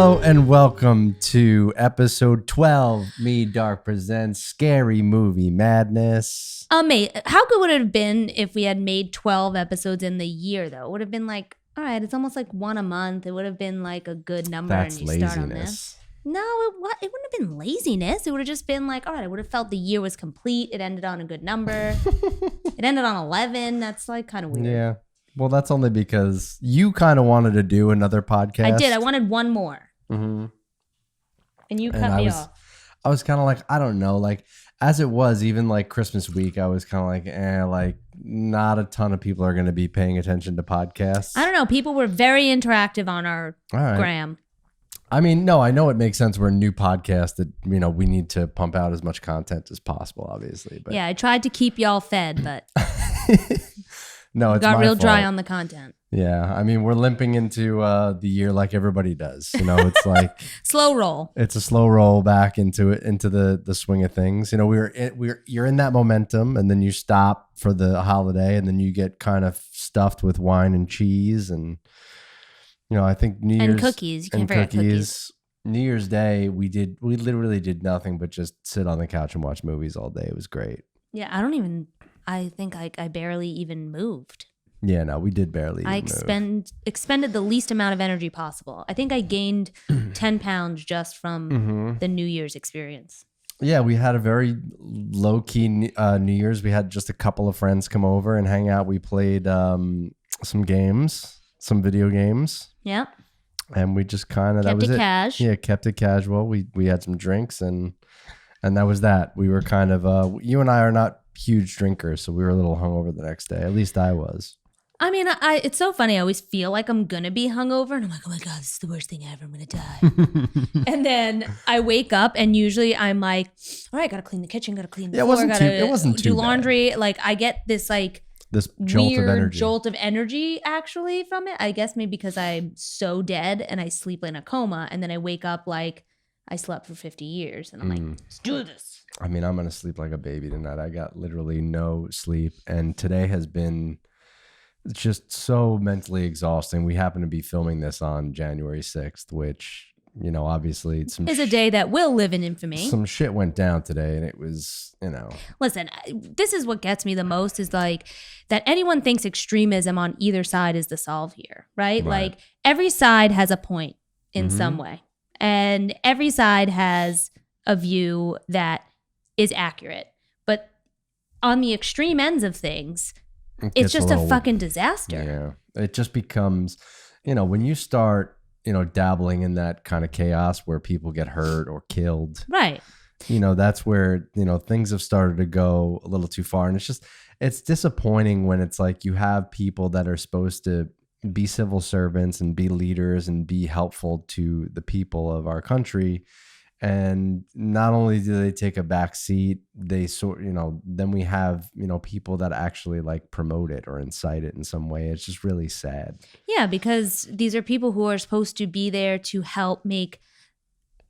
Hello and welcome to episode 12. Me, Dark presents Scary Movie Madness. Mate, how good would it have been if we had made 12 episodes in the year, though? It would have been like, all right, it's almost like one a month. It would have been like a good number. That's and you laziness. Start on this. No, it wouldn't have been laziness. It would have just been like, all right, I would have felt the year was complete. It ended on a good number. It ended on 11. That's like kind of weird. Yeah. Well, that's only because you kind of wanted to do another podcast. I did. I wanted one more. Mm-hmm. And you cut me off. I was kind of like, I don't know, like as it was, even like Christmas week, I was kind of like, like not a ton of people are going to be paying attention to podcasts. I don't know. People were very interactive on our gram. I mean, no, I know it makes sense. We're a new podcast that, you know, we need to pump out as much content as possible, obviously. But yeah, I tried to keep y'all fed, but no, it's got real fault. dry on the content. Yeah, I mean, we're limping into the year like everybody does. You know, it's like slow roll. It's a slow roll back into the swing of things. You know, you're in that momentum, and then you stop for the holiday, and then you get kind of stuffed with wine and cheese, and you know, I think New Year's and cookies. You can't forget cookies. New Year's Day, we literally did nothing but just sit on the couch and watch movies all day. It was great. Yeah, I think I barely even moved. Yeah, no, we did barely even move. Expended the least amount of energy possible. I think I gained 10 pounds just from the New Year's experience. Yeah, we had a very low-key New Year's. We had just a couple of friends come over and hang out. We played some games, some video games. Yeah. And we just kind of kept it cash. Yeah, kept it casual. We had some drinks and that was that. We were kind of you and I are not huge drinkers, so we were a little hungover the next day. At least I was. I mean, it's so funny. I always feel like I'm gonna be hungover, and I'm like, oh my god, this is the worst thing ever. I'm gonna die. And then I wake up, and usually I'm like, all right, gotta clean the kitchen, gotta clean the floor, it wasn't too do laundry. bad. Like I get this like this jolt of energy actually from it. I guess maybe because I'm so dead and I sleep in a coma, and then I wake up like I slept for 50 years, and I'm like, let's do this. I mean, I'm gonna sleep like a baby tonight. I got literally no sleep, and today has been just so mentally exhausting. We happen to be filming this on January 6th, which, you know, obviously it's a day that will live in infamy. Some shit went down today, and it was, you know. Listen, this is what gets me the most is like that anyone thinks extremism on either side is the solve here, right? Like every side has a point in some way, and every side has a view that is accurate. But on the extreme ends of things, it's just a fucking disaster. Yeah. It just becomes, you know, when you start, you know, dabbling in that kind of chaos where people get hurt or killed. Right. You know, that's where, you know, things have started to go a little too far. And it's disappointing when it's like you have people that are supposed to be civil servants and be leaders and be helpful to the people of our country. And not only do they take a back seat, then we have, you know, people that actually like promote it or incite it in some way. It's just really sad. Yeah, because these are people who are supposed to be there to help make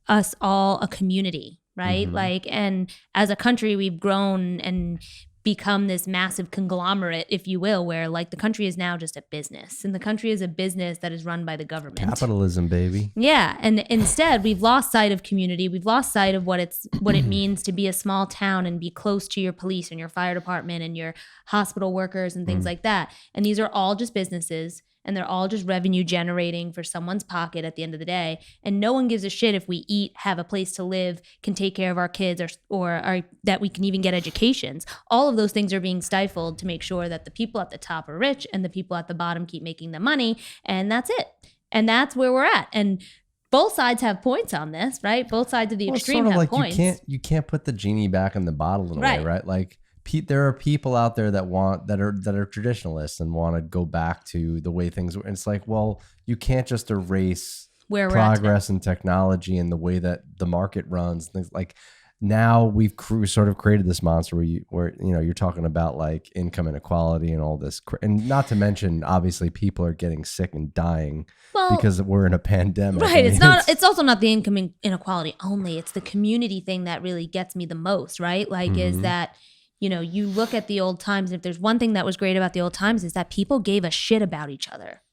us all a community, right? Like, and as a country, we've grown and become this massive conglomerate, if you will, where like the country is now just a business, and the country is a business that is run by the government. Capitalism, baby. Yeah, and instead we've lost sight of community. We've lost sight of what it means to be a small town and be close to your police and your fire department and your hospital workers and things like that. And these are all just businesses, and they're all just revenue generating for someone's pocket at the end of the day. And no one gives a shit if we eat, have a place to live, can take care of our kids, or that we can even get educations. All of those things are being stifled to make sure that the people at the top are rich and the people at the bottom keep making the money. And that's it. And that's where we're at. And both sides have points on this, right? Both sides of the extreme have like points. You can't put the genie back in the bottle in a way, right? Like, there are people out there that are traditionalists and want to go back to the way things were. And it's like, well, you can't just erase progress and technology and the way that the market runs. Things like now we've sort of created this monster where you're talking about like income inequality and all this, and not to mention obviously people are getting sick and dying because we're in a pandemic. Right. I mean, it's also not the income inequality only. It's the community thing that really gets me the most. Right. Like is that. You know, you look at the old times, and if there's one thing that was great about the old times is that people gave a shit about each other.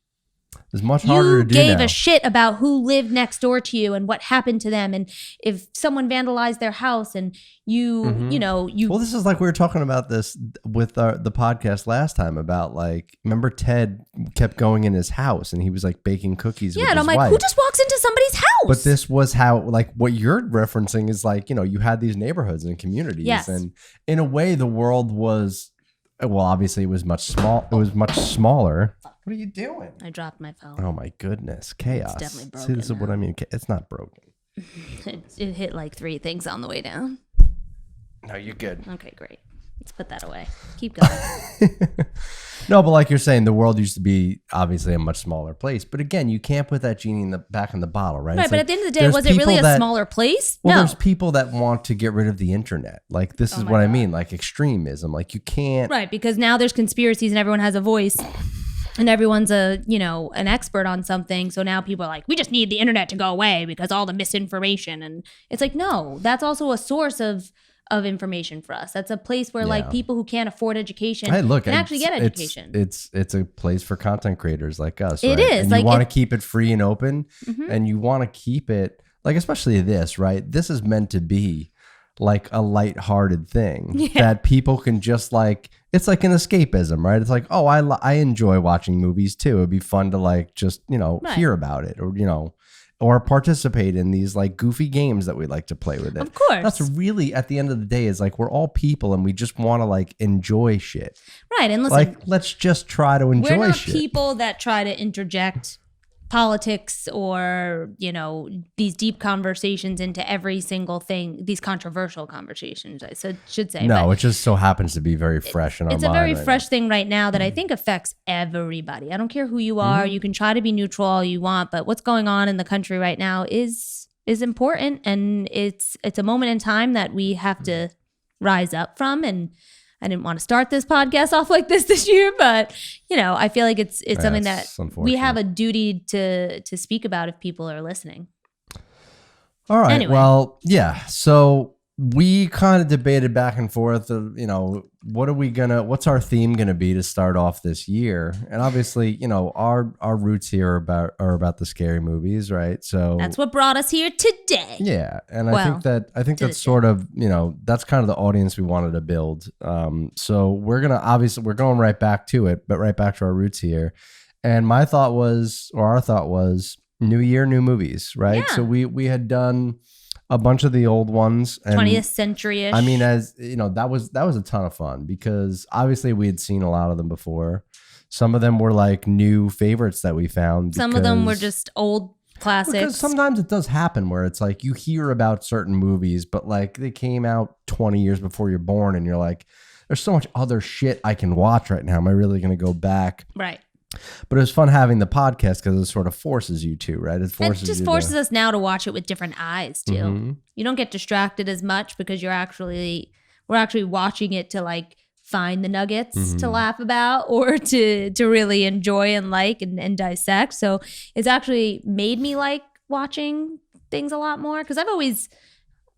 It's much harder to do You gave now. a shit about who lived next door to you and what happened to them, and if someone vandalized their house, and you know. Well, this is like we were talking about this with the podcast last time about like, remember Ted kept going in his house and he was like baking cookies with and his I'm like, wife. who just walks into somebody's house? But this was how, like, what you're referencing is like, you had these neighborhoods and communities. Yes. And in a way, the world was, well, obviously it was much smaller. What are you doing? I dropped my phone. Oh my goodness. Chaos. It's definitely broken. See, this is what I mean. It's not broken. It hit like 3 things on the way down. No, you're good. Okay, great. Let's put that away. Keep going. No, but like you're saying, the world used to be obviously a much smaller place. But again, you can't put that genie back in the bottle, right? Right, It's but like, at the end of the day, was it really a smaller place? Well, no. there's people that want to get rid of the internet. Like, this is what I mean. Like, extremism. Like, you can't. Right, because now there's conspiracies and everyone has a voice. And everyone's an expert on something. So now people are like, we just need the internet to go away because all the misinformation. And it's like, no, that's also a source of information for us. That's a place where like people who can't afford education can actually get education. It's a place for content creators like us. It right? is. And like, you want to keep it free and open, and you want to keep it like, especially this, right? This is meant to be like a lighthearted thing that people can just like. It's like an escapism, right? It's like, oh, I enjoy watching movies too. It'd be fun to like just hear about it, or participate in these like goofy games that we like to play with it. Of course. That's really, at the end of the day, is like, we're all people and we just want to like enjoy shit. Right. And listen, like, let's just try to enjoy shit. We're not people that try to interject politics or, these deep conversations into every single thing, these controversial conversations, I should say. No, it just so happens to be very fresh in our mind. It's a very fresh thing right now that I think affects everybody. I don't care who you are. You can try to be neutral all you want, but what's going on in the country right now is important, and it's a moment in time that we have to rise up from. And I didn't want to start this podcast off like this year, but I feel like it's something that we have a duty to speak about if people are listening. All right. Anyway. Well, yeah. So we kind of debated back and forth of, what's our theme going to be to start off this year? And obviously, our roots here are about the scary movies, right? So that's what brought us here today. Yeah. And I think that's sort of, that's kind of the audience we wanted to build. So we're going right back to it, but right back to our roots here. And our thought was New Year, new movies, right? Yeah. So we had done a bunch of the old ones, and 20th century-ish. I mean, as that was a ton of fun because obviously we had seen a lot of them before. Some of them were like new favorites that we found. Some of them were just old classics. Because sometimes it does happen where it's like you hear about certain movies, but like they came out 20 years before you're born, and you're like, there's so much other shit I can watch right now. Am I really going to go back? Right. But it was fun having the podcast because it sort of forces you to, right? It forces us now to watch it with different eyes too. Mm-hmm. You don't get distracted as much because we're actually watching it to like find the nuggets to laugh about or to really enjoy and like and dissect. So it's actually made me like watching things a lot more because I've always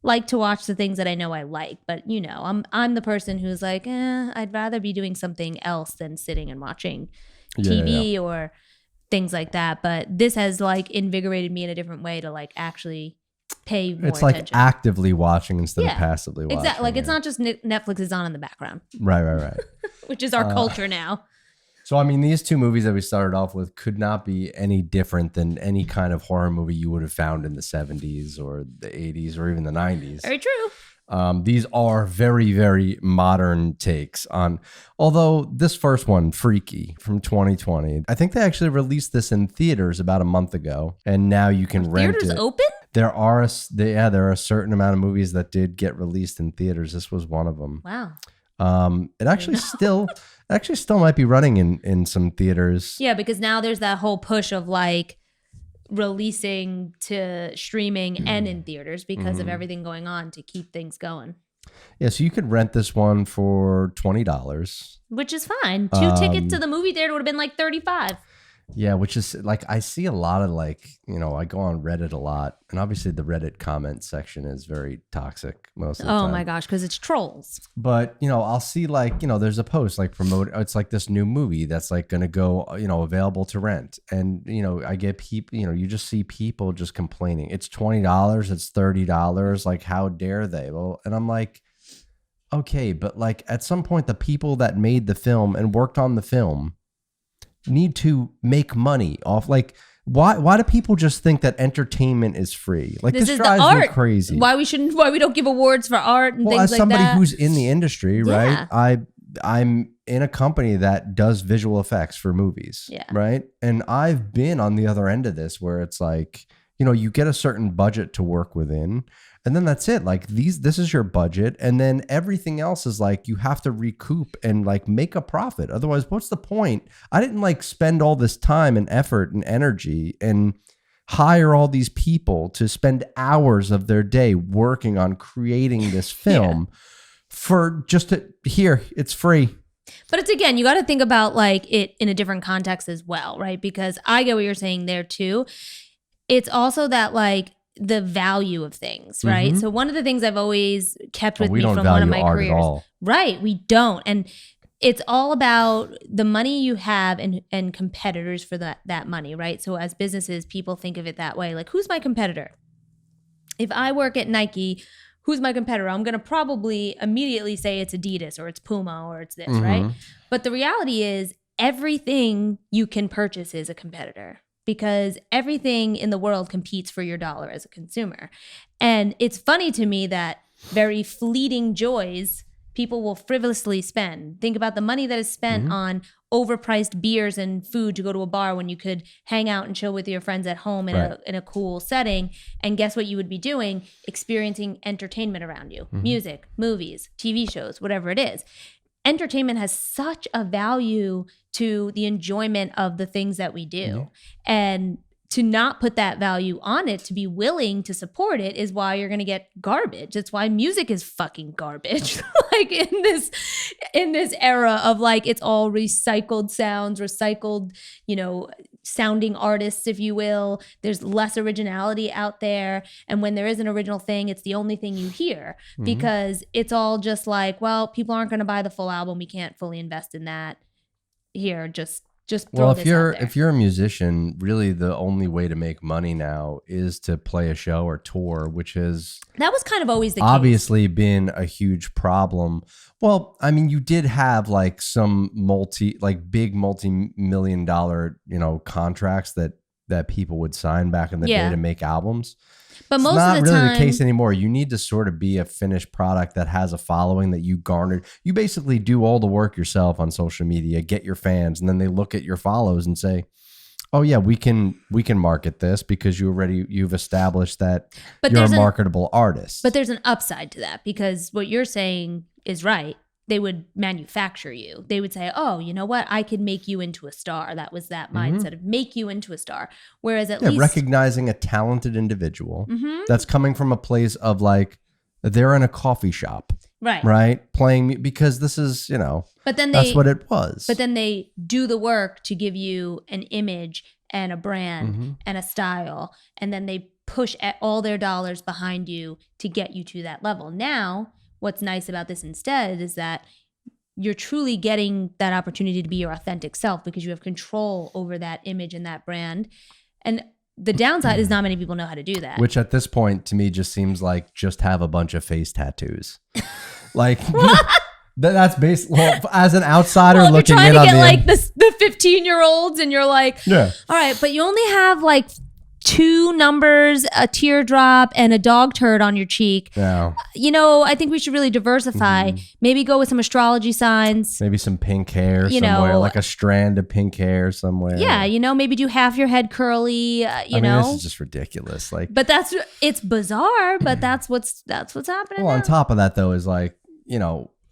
liked to watch the things that I know I like. But I'm the person who's like, I'd rather be doing something else than sitting and watching TV or things like that. But this has like invigorated me in a different way to like actually pay more attention. It's like actively watching instead of passively watching. Exactly. Like it's not just Netflix is on in the background. Right. Which is our culture now. So, I mean, these two movies that we started off with could not be any different than any kind of horror movie you would have found in the 70s or the 80s or even the 90s. Very true. These are very, very modern takes on, although this first one, Freaky from 2020, I think they actually released this in theaters about a month ago, and now you can rent it. Theaters open? There are a certain amount of movies that did get released in theaters. This was one of them. Wow. It actually still might be running in some theaters. Yeah, because now there's that whole push of like releasing to streaming and in theaters because of everything going on to keep things going. Yeah, so you could rent this one for $20. Which is fine. 2 tickets to the movie theater would have been like $35. Yeah, which is like I see a lot of like, I go on Reddit a lot, and obviously the Reddit comment section is very toxic most of the time. Oh my gosh, because it's trolls. But, I'll see like, there's a post like it's like this new movie that's like going to go, available to rent. And, I get people, you just see people just complaining. It's $20, it's $30. Like, how dare they? Well, and I'm like, okay, but like at some point, the people that made the film and worked on the film need to make money off. Like, why do people just think that entertainment is free? Like, this drives me crazy. Why we don't give awards for art and things like that? As somebody who's in the industry, right? I'm in a company that does visual effects for movies, right? And I've been on the other end of this where it's like, you get a certain budget to work within, and then that's it. Like this is your budget. And then everything else is like, you have to recoup and like make a profit. Otherwise, what's the point? I didn't like spend all this time and effort and energy and hire all these people to spend hours of their day working on creating this film for just here, it's free. But it's, again, you got to think about like it in a different context as well, right? Because I get what you're saying there too. It's also that like, the value of things, right? So one of the things I've always kept with me from one of my careers, right? We don't. And it's all about the money you have and competitors for that money, right? So as businesses, people think of it that way. Like, who's my competitor? If I work at Nike, who's my competitor? I'm going to probably immediately say it's Adidas or it's Puma or it's this, right? But the reality is everything you can purchase is a competitor, because everything in the world competes for your dollar as a consumer. And it's funny to me that very fleeting joys people will frivolously spend. Think about the money that is spent on overpriced beers and food to go to a bar when you could hang out and chill with your friends at home in a cool setting. And guess what you would be doing? Experiencing entertainment around you. Music, movies, TV shows, whatever it is. Entertainment has such a value to the enjoyment of the things that we do. And to not put that value on it, to be willing to support it, is why you're going to get garbage. That's why music is fucking garbage. Like in this era of like, it's all recycled sounds, recycled, sounding artists, if you will. There's less originality out there. And when there is an original thing, it's the only thing you hear, because it's all just like, well, people aren't going to buy the full album. We can't fully invest in that. Here, just throw this out there. If you're a musician, really the only way to make money now is to play a show or tour, that was kind of always the obviously case. Been a huge problem. Well, I mean, you did have like some big multi-million dollar, contracts that people would sign back in the day to make albums. But most of the time, it's not really the case anymore. You need to sort of be a finished product that has a following that you garnered. You basically do all the work yourself on social media, get your fans, and then they look at your follows and say, "Oh yeah, we can market this because you've established that you're a marketable artist." But there's an upside to that, because what you're saying is right. They would manufacture you. They would say, oh, you know what? I could make you into a star. That was that mindset of make you into a star. Whereas at least recognizing a talented individual that's coming from a place of like, they're in a coffee shop, right? Playing, because this is, but then that's what it was. But then they do the work to give you an image and a brand and a style. And then they push all their dollars behind you to get you to that level. Now, what's nice about this instead is that you're truly getting that opportunity to be your authentic self, because you have control over that image and that brand. And the downside is not many people know how to do that. Which at this point to me just seems like just have a bunch of face tattoos. Like that's basically, as an outsider looking in on the 15-year-olds, and you're like, all right, but you only have like 2 numbers, a teardrop, and a dog turd on your cheek. Yeah. I think we should really diversify. Maybe go with some astrology signs. Maybe some pink hair somewhere, like a strand of pink hair somewhere. Yeah, maybe do half your head curly. This is just ridiculous. Like, but it's bizarre. But that's what's happening. Well, now. On top of that, though, is like,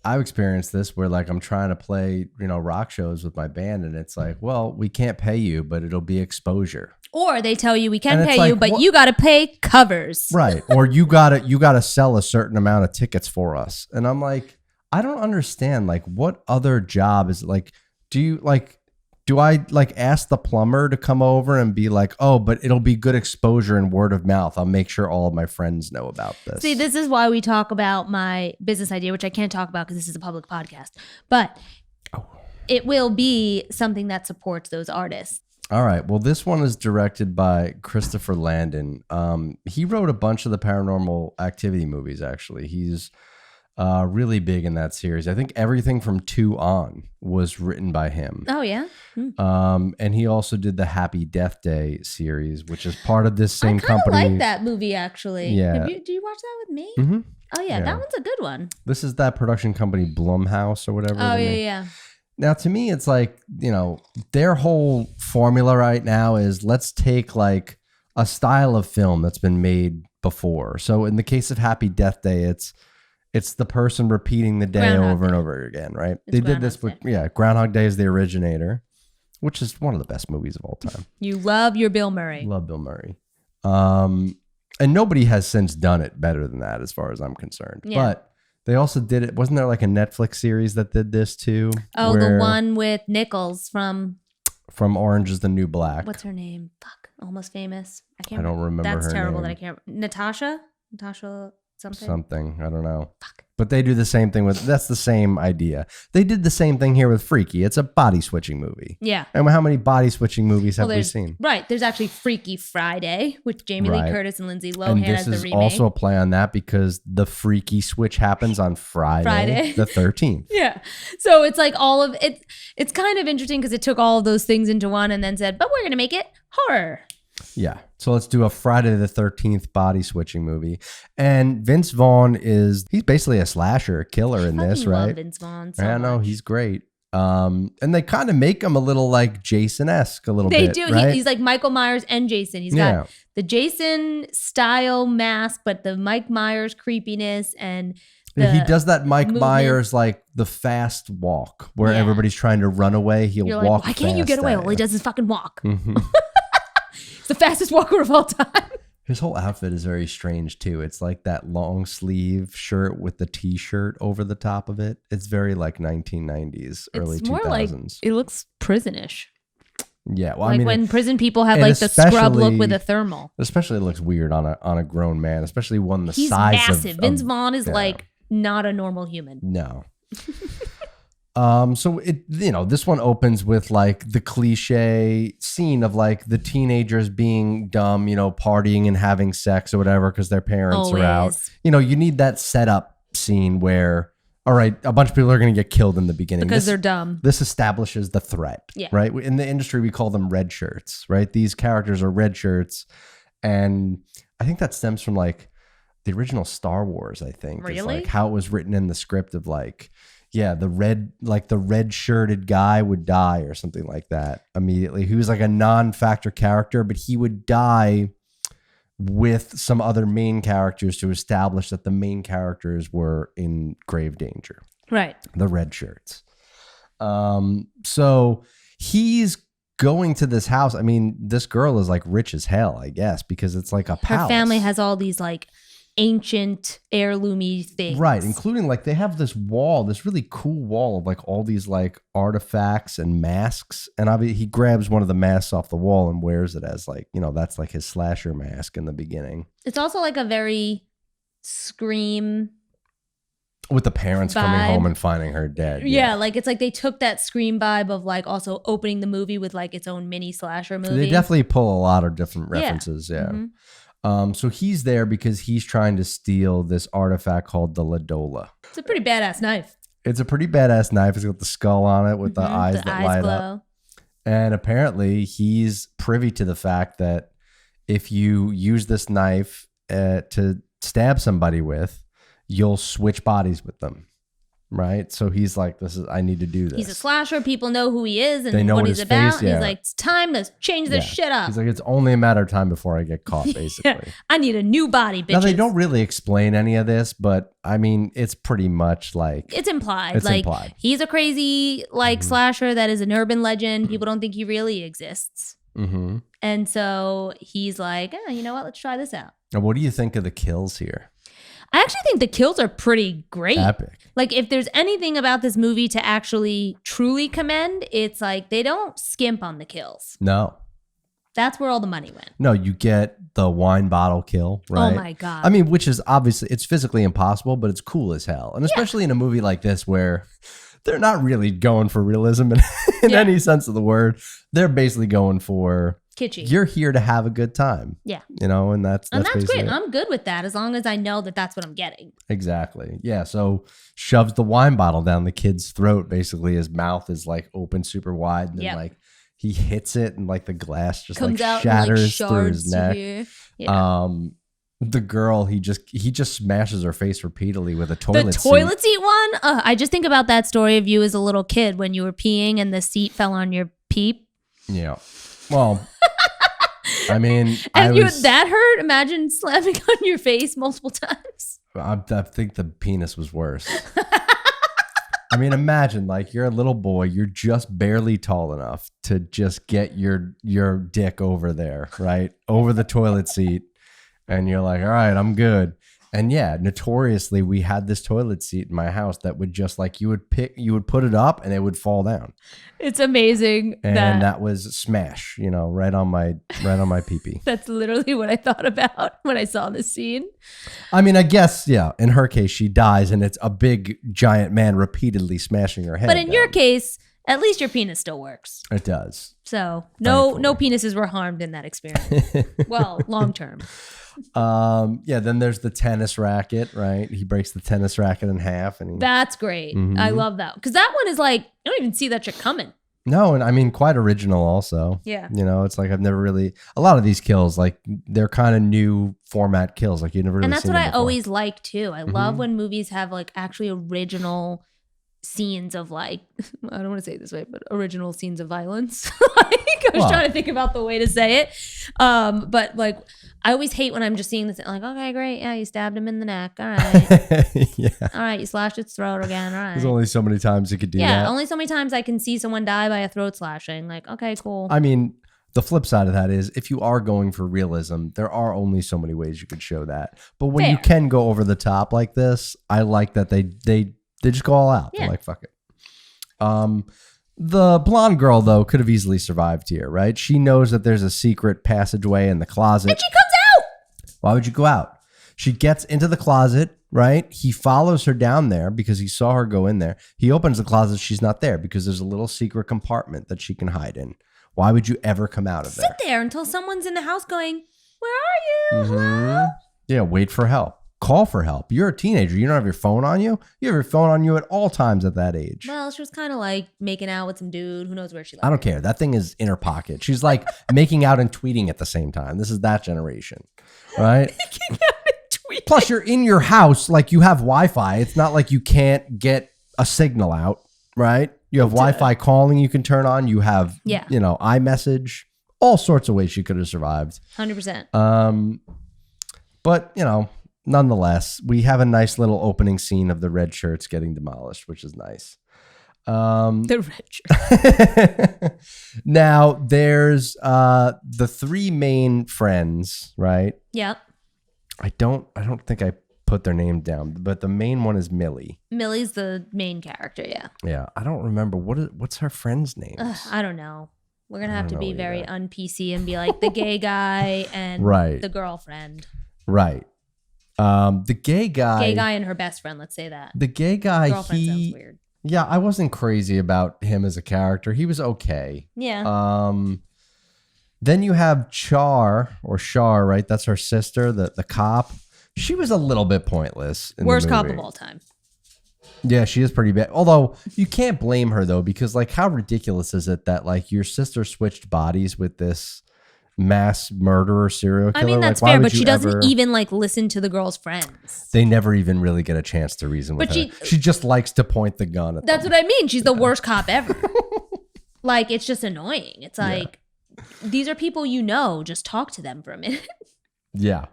I've experienced this where like I'm trying to play, rock shows with my band, and it's like, well, we can't pay you, but it'll be exposure. Or they tell you we can pay you, but you got to pay covers. Right. Or you got to sell a certain amount of tickets for us. And I'm like, I don't understand. Like, what other job is like, do you like, do I like ask the plumber to come over and be like, oh, but it'll be good exposure and word of mouth. I'll make sure all of my friends know about this. See, this is why we talk about my business idea, which I can't talk about because this is a public podcast. But it will be something that supports those artists. All right. Well, this one is directed by Christopher Landon. He wrote a bunch of the Paranormal Activity movies, actually. He's really big in that series. I think everything from 2 on was written by him. Oh, yeah? And he also did the Happy Death Day series, which is part of this same company. I like that movie, actually. Yeah. Do you watch that with me? Mm-hmm. Oh, yeah. That one's a good one. This is that production company, Blumhouse or whatever. Oh, yeah. Now, to me, it's like, their whole formula right now is let's take like a style of film that's been made before. So in the case of Happy Death Day, it's the person repeating the day over and over again, right? They did this with, Groundhog Day is the originator, which is one of the best movies of all time. You love your Bill Murray. Love Bill Murray. And nobody has since done it better than that as far as I'm concerned. Yeah. But they also did it. Wasn't there like a Netflix series that did this too? Oh, the one with Nichols from Orange is the New Black. What's her name? Fuck. Almost Famous. I don't remember her name. That's terrible that I can't. Natasha something. I don't know. Fuck. But they do the same thing that's the same idea. They did the same thing here with Freaky. It's a body switching movie. Yeah. And how many body switching movies have we seen? Right. There's actually Freaky Friday with Jamie Lee Curtis and Lindsay Lohan as the remake. And this is also a play on that because the Freaky switch happens on Friday. The 13th. Yeah. So it's like all of it. It's kind of interesting because it took all of those things into one and then said, but we're going to make it horror. Yeah. So let's do a Friday the 13th body switching movie. And Vince Vaughn he's basically a slasher, a killer in this, right? Love Vince Vaughn so I know, much. he's great. And they kind of make him a little like Jason-esque a little bit. They do. Right? He's like Michael Myers and Jason. He's got the Jason style mask, but the Mike Myers creepiness and he does that Mike Myers like the fast walk where everybody's trying to run away. He'll walk fast. Why can't you get away? All he does is fucking walk. Mm-hmm. He's the fastest walker of all time. His whole outfit is very strange too. It's like that long sleeve shirt with the t-shirt over the top of it. It's very like 1990s, early 2000s. It's more like it looks prisonish. Yeah, well, like when prison people have like the scrub look with a thermal. Especially it looks weird on a grown man, especially one the He's size massive. Vince Vaughn is like not a normal human. No. So this one opens with like the cliche scene of like the teenagers being dumb, partying and having sex or whatever because their parents are out. You need that setup scene where, all right, a bunch of people are going to get killed in the beginning because they're dumb. This establishes the threat, right? In the industry, we call them red shirts, right? These characters are red shirts, and I think that stems from like the original Star Wars. I think really, it's like how it was written in the script of like. Yeah, the red shirted guy would die or something like that immediately. He was like a non-factor character, but he would die with some other main characters to establish that the main characters were in grave danger. Right. The red shirts. So he's going to this house. I mean, this girl is like rich as hell, I guess, because it's like a palace. Her family has all these like ancient heirloomy things, right? Including like they have this wall, this really cool wall of like all these like artifacts and masks. And obviously he grabs one of the masks off the wall and wears it as like, that's like his slasher mask in the beginning. It's also like a very Scream with the parents coming home and finding her dead. Yeah, like it's like they took that Scream vibe of like also opening the movie with like its own mini slasher movie. They definitely pull a lot of different references. Yeah. Mm-hmm. So he's there because he's trying to steal this artifact called the Ladola. It's a pretty badass knife. It's a pretty badass knife. It's got the skull on it with the eyes that light up. And apparently he's privy to the fact that if you use this knife to stab somebody with, you'll switch bodies with them. Right. So he's like, I need to do this. He's a slasher. People know who he is and what he's about. He's like, it's time to change this shit up. He's like, it's only a matter of time before I get caught, basically. I need a new body, bitches. Now, they don't really explain any of this, but I mean, it's pretty much like. It's implied. He's a crazy slasher that is an urban legend. People don't think he really exists. Mm-hmm. And so he's like, you know what? Let's try this out. Now, what do you think of the kills here? I actually think the kills are pretty great. Epic. Like, if there's anything about this movie to actually truly commend, it's like they don't skimp on the kills. No. That's where all the money went. No, you get the wine bottle kill, right? Oh my God. I mean, which is obviously, it's physically impossible, but it's cool as hell. And especially in a movie like this where they're not really going for realism in any sense of the word. They're basically going for kitschy. You're here to have a good time. Yeah. You know, and that's great. I'm good with that as long as I know that that's what I'm getting. Exactly. Yeah. So shoves the wine bottle down the kid's throat. Basically, his mouth is like open super wide, and then like he hits it, and like the glass just comes like out shatters and, like, through his neck. Yeah. The girl, he just smashes her face repeatedly with a toilet seat. The toilet seat one? I just think about that story of you as a little kid when you were peeing and the seat fell on your peep. Yeah. Well, I mean, that hurt? Imagine slapping on your face multiple times. I think the penis was worse. I mean, imagine like you're a little boy, you're just barely tall enough to just get your dick over there, right? Over the toilet seat. And you're like, all right, I'm good. And yeah, notoriously, we had this toilet seat in my house that would just like, you would put it up and it would fall down. It's amazing. And that was smash, you know, right on my pee-pee. That's literally what I thought about when I saw this scene. I mean, I guess, yeah, in her case, she dies and it's a big giant man repeatedly smashing her head. But in your case, at least your penis still works. It does. So no penises were harmed in that experience. Well, long term. Then there's the tennis racket, right? He breaks the tennis racket in half, and that's great. I love that because that one is like I don't even see that shit coming. No, and I mean quite original also. Yeah, you know, it's like I've never really a lot of these kills like they're kind of new format kills, like you never really. And that's seen what I before. always like too. I love when movies have like actually original scenes of like I don't want to say it this way, but original scenes of violence. I was trying to think about the way to say it. But like I always hate when I'm just seeing this like, okay, great, yeah, you stabbed him in the neck. All right. Yeah. All right, you slashed its throat again. All right. There's only so many times you could do that. Yeah, only so many times I can see someone die by a throat slashing. Like, okay, cool. I mean, the flip side of that is if you are going for realism, there are only so many ways you could show that. But when you can go over the top like this, I like that they just go all out. Yeah. They're like, fuck it. The blonde girl, though, could have easily survived here, right? She knows that there's a secret passageway in the closet. And she comes out! Why would you go out? She gets into the closet, right? He follows her down there because he saw her go in there. He opens the closet. She's not there because there's a little secret compartment that she can hide in. Why would you ever come out of there? Sit there until someone's in the house going, where are you? Hello? Yeah, wait for help. Call for help. You're a teenager. You don't have your phone on you. You have your phone on you at all times at that age. Well, she was kind of like making out with some dude. Who knows where she left. I don't care. That thing is in her pocket. She's like making out and tweeting at the same time. This is that generation, right? Making out and tweeting. Plus, you're in your house. Like you have Wi-Fi. It's not like you can't get a signal out, right? You have Wi-Fi calling you can turn on. You have, iMessage. All sorts of ways she could have survived. 100%. But, nonetheless, we have a nice little opening scene of the red shirts getting demolished, which is nice. The red shirt. Now, there's the three main friends, right? Yep. I don't think I put their name down, but the main one is Millie. Millie's the main character, yeah. Yeah, I don't remember what's her friend's name. I don't know. We're gonna have to be very un-PC and be like the gay guy and the girlfriend. Right. The gay guy and her best friend. Let's say that the gay guy. Girlfriend sounds weird. Yeah, I wasn't crazy about him as a character. He was okay. Yeah. Then you have Char, right? That's her sister, the cop. She was a little bit pointless. Worst cop of all time. Yeah, she is pretty bad. Although you can't blame her though, because like how ridiculous is it that like your sister switched bodies with this mass murderer serial killer? I mean, that's fair, but she doesn't even like listen to the girl's friends. They never even really get a chance to reason with her. She just likes to point the gun at them. That's what I mean. She's the worst cop ever. Like, it's just annoying. It's like, these are people just talk to them for a minute. Yeah.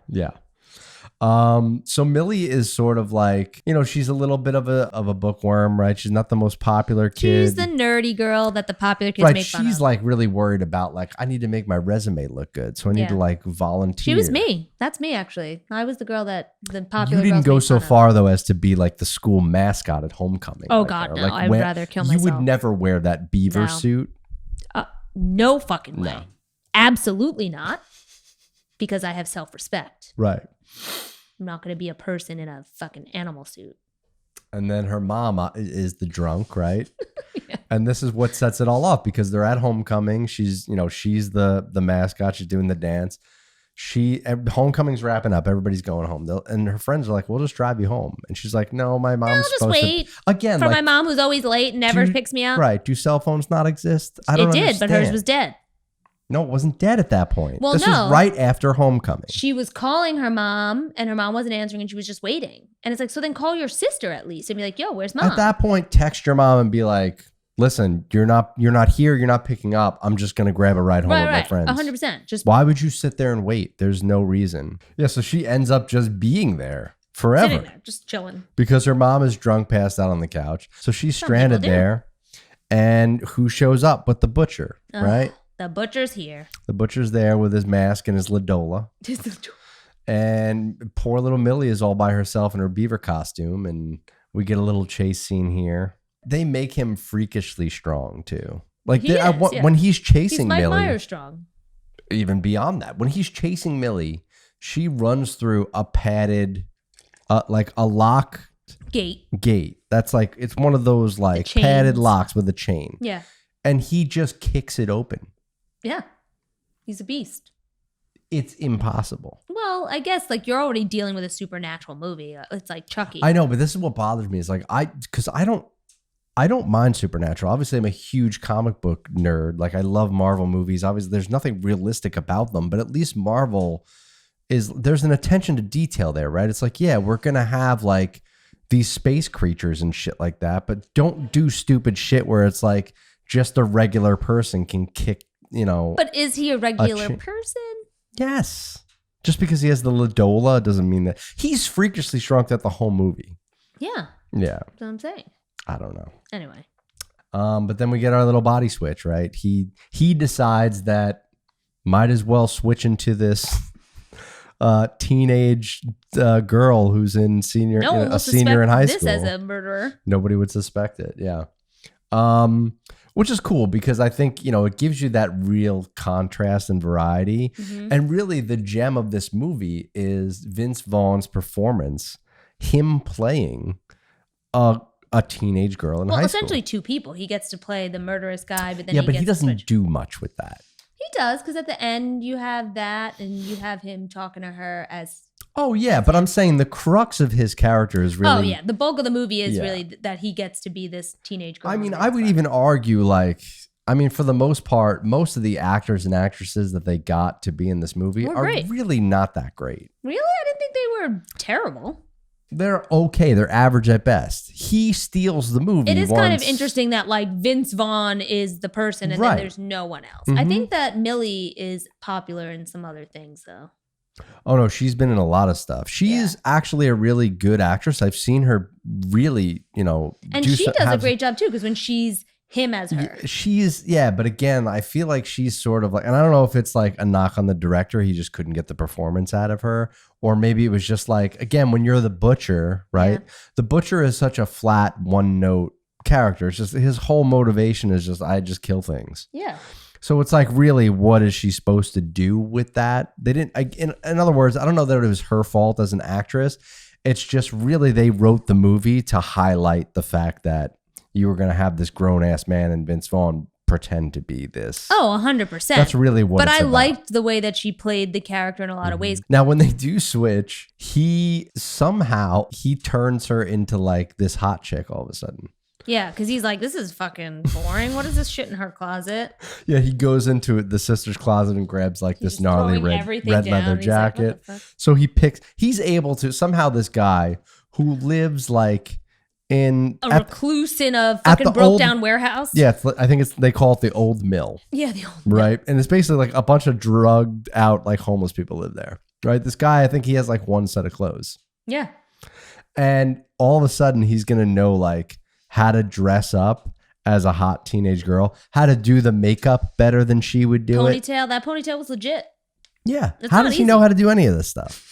So Millie is sort of like, she's a little bit of a bookworm, right? She's not the most popular kid. She's the nerdy girl that the popular kids make fun of. She's like really worried about like, I need to make my resume look good. So I need to like volunteer. She was me. That's me actually. I was the girl that the popular You didn't girls go made so far though as to be like the school mascot at homecoming. Oh like God, her. no. Like, I'd rather kill myself. You would never wear that beaver suit. No fucking way. No. Absolutely not. Because I have self-respect. Right. I'm not going to be a person in a fucking animal suit. And then her mom is the drunk, right? Yeah. And this is what sets it all off because they're at homecoming. She's the mascot. She's doing the dance. Homecoming's wrapping up. Everybody's going home. And her friends are like, "We'll just drive you home." And she's like, "No, my mom's supposed wait to." Again, for my mom who's always late and never picks me up. Right? Do cell phones not exist? I don't understand. But hers was dead. No, it wasn't dead at that point. Well, this was right after homecoming. She was calling her mom, and her mom wasn't answering, and she was just waiting. And it's like, so then call your sister at least and be like, "Yo, where's mom?" At that point, text your mom and be like, "Listen, you're not here. You're not picking up. I'm just gonna grab a ride home with my friends." 100%. Just why would you sit there and wait? There's no reason. Yeah, so she ends up just being there forever, sitting there, just chilling, because her mom is drunk, passed out on the couch. So she's stranded there, and who shows up but the butcher, right? The butcher's here. The butcher's there with his mask and his Ladola. And poor little Millie is all by herself in her beaver costume. And we get a little chase scene here. They make him freakishly strong, too. Like when he's chasing Millie. He's Mike Myers strong. Even beyond that. When he's chasing Millie, she runs through a padded, like a lock gate. That's like, it's one of those like padded locks with a chain. Yeah. And he just kicks it open. Yeah. He's a beast. It's impossible. Well, I guess like you're already dealing with a supernatural movie. It's like Chucky. I know, but this is what bothers me is like because I don't mind supernatural. Obviously, I'm a huge comic book nerd. Like I love Marvel movies. Obviously, there's nothing realistic about them, but at least Marvel there's an attention to detail there, right? It's like, yeah, we're gonna have like these space creatures and shit like that, but don't do stupid shit where it's like just a regular person can kick. But is he a regular person? Yes. Just because he has the Ladola doesn't mean that he's freakishly strong throughout the whole movie. Yeah. Yeah. That's what I'm saying. I don't know. Anyway. But then we get our little body switch, right? He decides that might as well switch into this teenage girl who's in senior in high school. This as a murderer. Nobody would suspect it. Yeah. Which is cool because I think, it gives you that real contrast and variety. Mm-hmm. And really the gem of this movie is Vince Vaughn's performance, him playing a teenage girl in high school. Well, essentially two people. He gets to play the murderous guy, but then he doesn't do much with that. He does, because at the end you have that and you have him talking to her as... Oh, yeah, but I'm saying the crux of his character is really... Oh, yeah, the bulk of the movie is really that he gets to be this teenage girl. I mean, I would even argue, for the most part, most of the actors and actresses that they got to be in this movie are really not that great. Really? I didn't think they were terrible. They're okay. They're average at best. He steals the movie. It is kind of interesting that Vince Vaughn is the person and then there's no one else. Mm-hmm. I think that Millie is popular in some other things, though. Oh, no, she's been in a lot of stuff. She is actually a really good actress. I've seen her really, And she does a great job, too, because when she's him as her. But again, I feel like she's sort of like, and I don't know if it's like a knock on the director. He just couldn't get the performance out of her. Or maybe it was just like, again, when you're the butcher, right? Yeah. The butcher is such a flat, one-note character. It's just his whole motivation is just, I just kill things. Yeah. So it's like, really, what is she supposed to do with that? They didn't, in other words, I don't know that it was her fault as an actress. It's just really, they wrote the movie to highlight the fact that you were going to have this grown-ass man and Vince Vaughn pretend to be this. Oh, 100%. That's really what it's about. But I liked the way that she played the character in a lot of ways. Now, when they do switch, he turns her into like this hot chick all of a sudden. Yeah, because he's like, this is fucking boring. What is this shit in her closet? Yeah, he goes into the sister's closet and grabs like this gnarly red leather jacket. Like, so he's able to, somehow this guy who lives like in a recluse in a fucking broke down warehouse. Yeah, I think they call it the old mill. Yeah, the old mill. Right. And it's basically like a bunch of drugged out like homeless people live there. right? This guy, I think he has like one set of clothes. Yeah. And all of a sudden he's going to know like how to dress up as a hot teenage girl, how to do the makeup better than she would do it. That ponytail was legit. Yeah. It's how not does he easy. know how to do any of this stuff?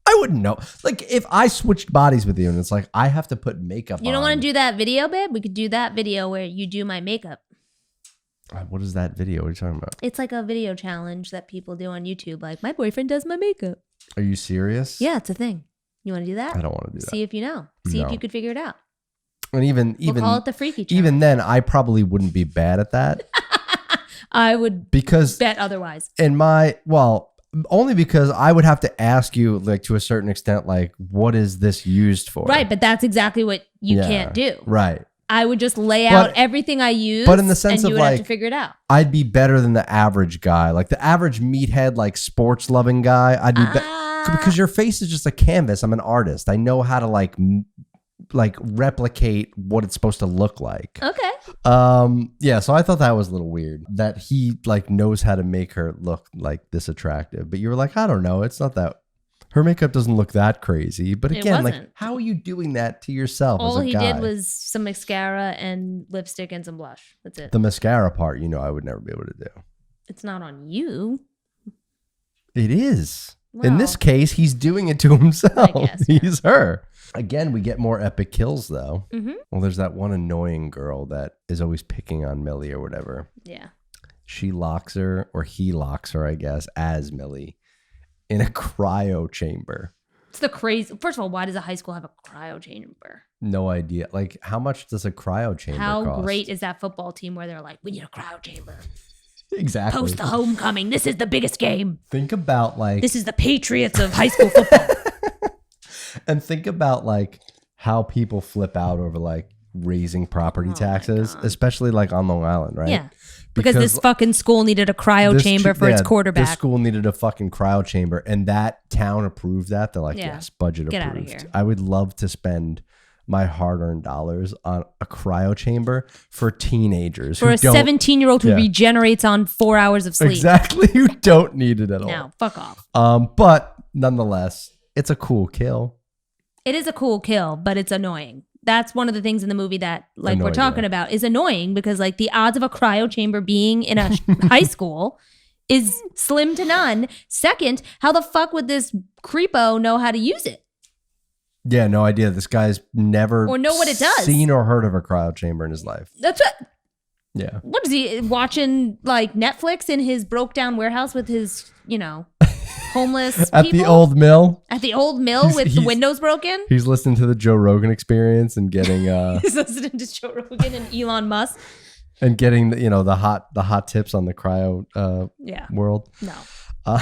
I wouldn't know. Like if I switched bodies with you and it's like, I have to put makeup on. You don't want to do that video, babe? We could do that video where you do my makeup. What is that video? What are you talking about? It's like a video challenge that people do on YouTube. Like, my boyfriend does my makeup. Are you serious? Yeah, it's a thing. You want to do that? I don't want to do that. See if you know. See if you could figure it out. And even We'll call it the freaky challenge. even then, I probably wouldn't be bad at that. I would because bet otherwise. Only because I would have to ask you, like, to a certain extent, like, what is this used for? Right, but that's exactly what you can't do. Right. I would just lay out everything I use, but in the sense and you of would have like, to figure it out. I'd be better than the average guy, like the average meathead, like sports loving guy. I'd be because your face is just a canvas. I'm an artist. I know how to like replicate what it's supposed to look like. Okay. Yeah. So I thought that was a little weird that he like knows how to make her look like this attractive, but you were like, I don't know, it's not that. Her makeup doesn't look that crazy, but again, like, how are you doing that to yourself? All as a he guy? did was some mascara and lipstick and some blush. That's it. The mascara part, I would never be able to do. It's not on you. It is. Well, in this case, he's doing it to himself. I guess, yeah. He's her. Again, we get more epic kills, though. Mm-hmm. Well, there's that one annoying girl that is always picking on Millie or whatever. Yeah. She locks her, or he locks her, I guess, as Millie, in a cryo chamber. It's the crazy. First of all, why does a high school have a cryo chamber? No idea. Like, how much does a cryo chamber cost? How great is that football team where they're like, we need a cryo chamber? Exactly. Post the homecoming. This is the biggest game. Think about like... This is the Patriots of high school football. And think about like how people flip out over like raising property taxes, especially like on Long Island, right? Yeah. Because this fucking school needed a cryo chamber for its quarterback. This school needed a fucking cryo chamber, and that town approved that. They're like, Yeah. yes, budget Get approved. outta here. I would love to spend my hard-earned dollars on a cryo chamber for teenagers For a 17-year-old who regenerates on 4 hours of sleep. Exactly, who don't need it at all. No, fuck off. But nonetheless, it's a cool kill. It is a cool kill, but it's annoying. That's one of the things in the movie that like we're talking about is annoying because like the odds of a cryo chamber being in a high school is slim to none. Second, how the fuck would this creepo know how to use it? Yeah, no idea. This guy's never or know what it does. Seen or heard of a cryo chamber in his life. That's what. Yeah. What is he watching like Netflix in his broke down warehouse with his, homeless at people? the old mill? At the old mill with the windows broken? He's listening to the Joe Rogan Experience and getting he's listening to Joe Rogan and Elon Musk. And getting the hot tips on the cryo world. No.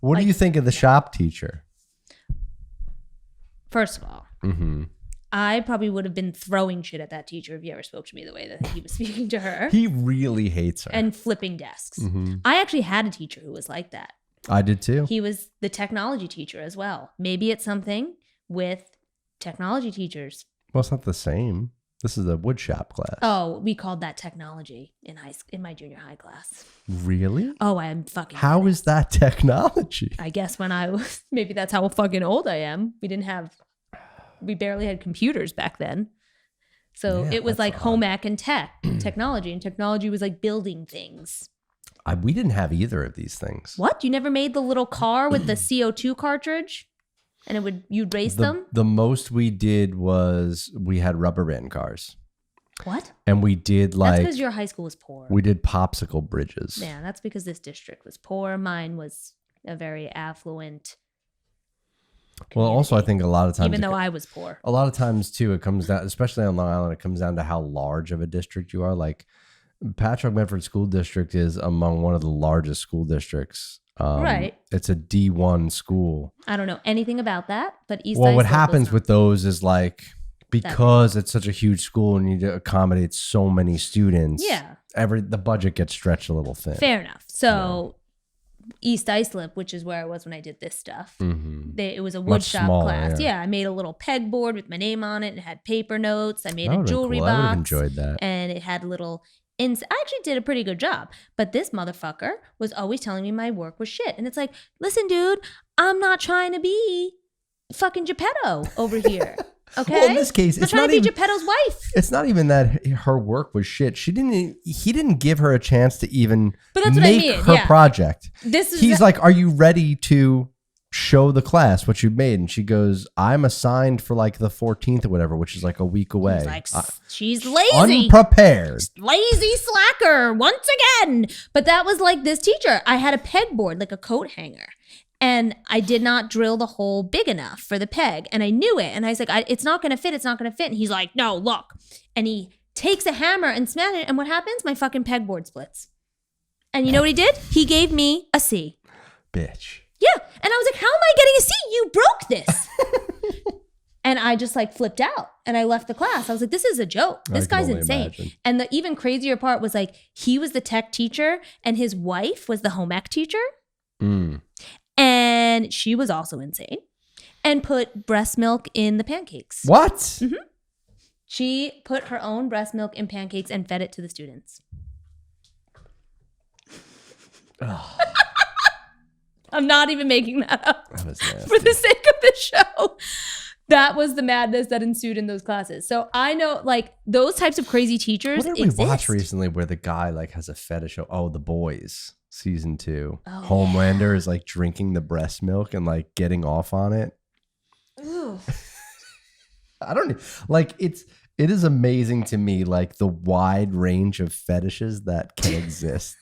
What do you think of the shop teacher? First of all, I probably would have been throwing shit at that teacher if he ever spoke to me the way that he was speaking to her. He really hates her. And flipping desks. I actually had a teacher who was like that. I did too. He was the technology teacher as well. Maybe it's something with technology teachers. Well, it's not the same. This is a wood shop class. Oh, we called that technology in my junior high class. Really? Oh, I'm fucking. How is that technology? I guess when I was, maybe that's how fucking old I am. We barely had computers back then. So it was like home ec and technology. And technology was like building things. We didn't have either of these things. What? You never made the little car with the CO2 cartridge? And you'd race them? The most we did was we had rubber band cars. What? And we did That's because your high school was poor. We did popsicle bridges. Yeah, that's because this district was poor. Mine was a very affluent community. Well, also I think a lot of times, even though I was poor, a lot of times too, it comes down, especially on Long Island, it comes down to how large of a district you are. Like Patchogue Medford School District is among one of the largest school districts. Right. It's a D1 school. I don't know anything about that, but East Well, what Islip happens with those is like, because it's such a huge school and you need to accommodate so many students. Yeah. The budget gets stretched a little thin. Fair enough. So East Islip, which is where I was when I did this stuff, it was a wood shop class. Yeah, I made a little pegboard with my name on it and it had paper notes. I made a jewelry box. I would have enjoyed that. And it had little And I actually did a pretty good job. But this motherfucker was always telling me my work was shit. And it's like, listen, dude, I'm not trying to be fucking Geppetto over here. Okay. Well, in this case, I'm trying to be Geppetto's wife. It's not even that her work was shit. He didn't give her a chance to even make her project. He's like, are you ready to show the class what you made? And she goes, I'm assigned for like the 14th or whatever, which is like a week away. He's like, she's lazy. Unprepared. Lazy slacker once again. But that was like this teacher. I had a pegboard, like a coat hanger. And I did not drill the hole big enough for the peg. And I knew it. And I was like, it's not going to fit. It's not going to fit. And he's like, no, look. And he takes a hammer and smashes it. And what happens? My fucking pegboard splits. And you know what he did? He gave me a C. Bitch. Yeah. And I was like, how am I getting a C? You broke this. And I just like flipped out. And I left the class. I was like, this is a joke. This guy's insane. Imagine. And the even crazier part was like, he was the tech teacher and his wife was the home ec teacher. Mm. And she was also insane and put breast milk in the pancakes. What? Mm-hmm. She put her own breast milk in pancakes and fed it to the students. Oh. I'm not even making that up for the sake of the show. That was the madness that ensued in those classes. So I know like those types of crazy teachers exist. What did we watch recently where the guy like has a fetish of, The Boys? Season 2. Oh, Homelander is like drinking the breast milk and like getting off on it. Ooh. I don't like it is amazing to me like the wide range of fetishes that can exist.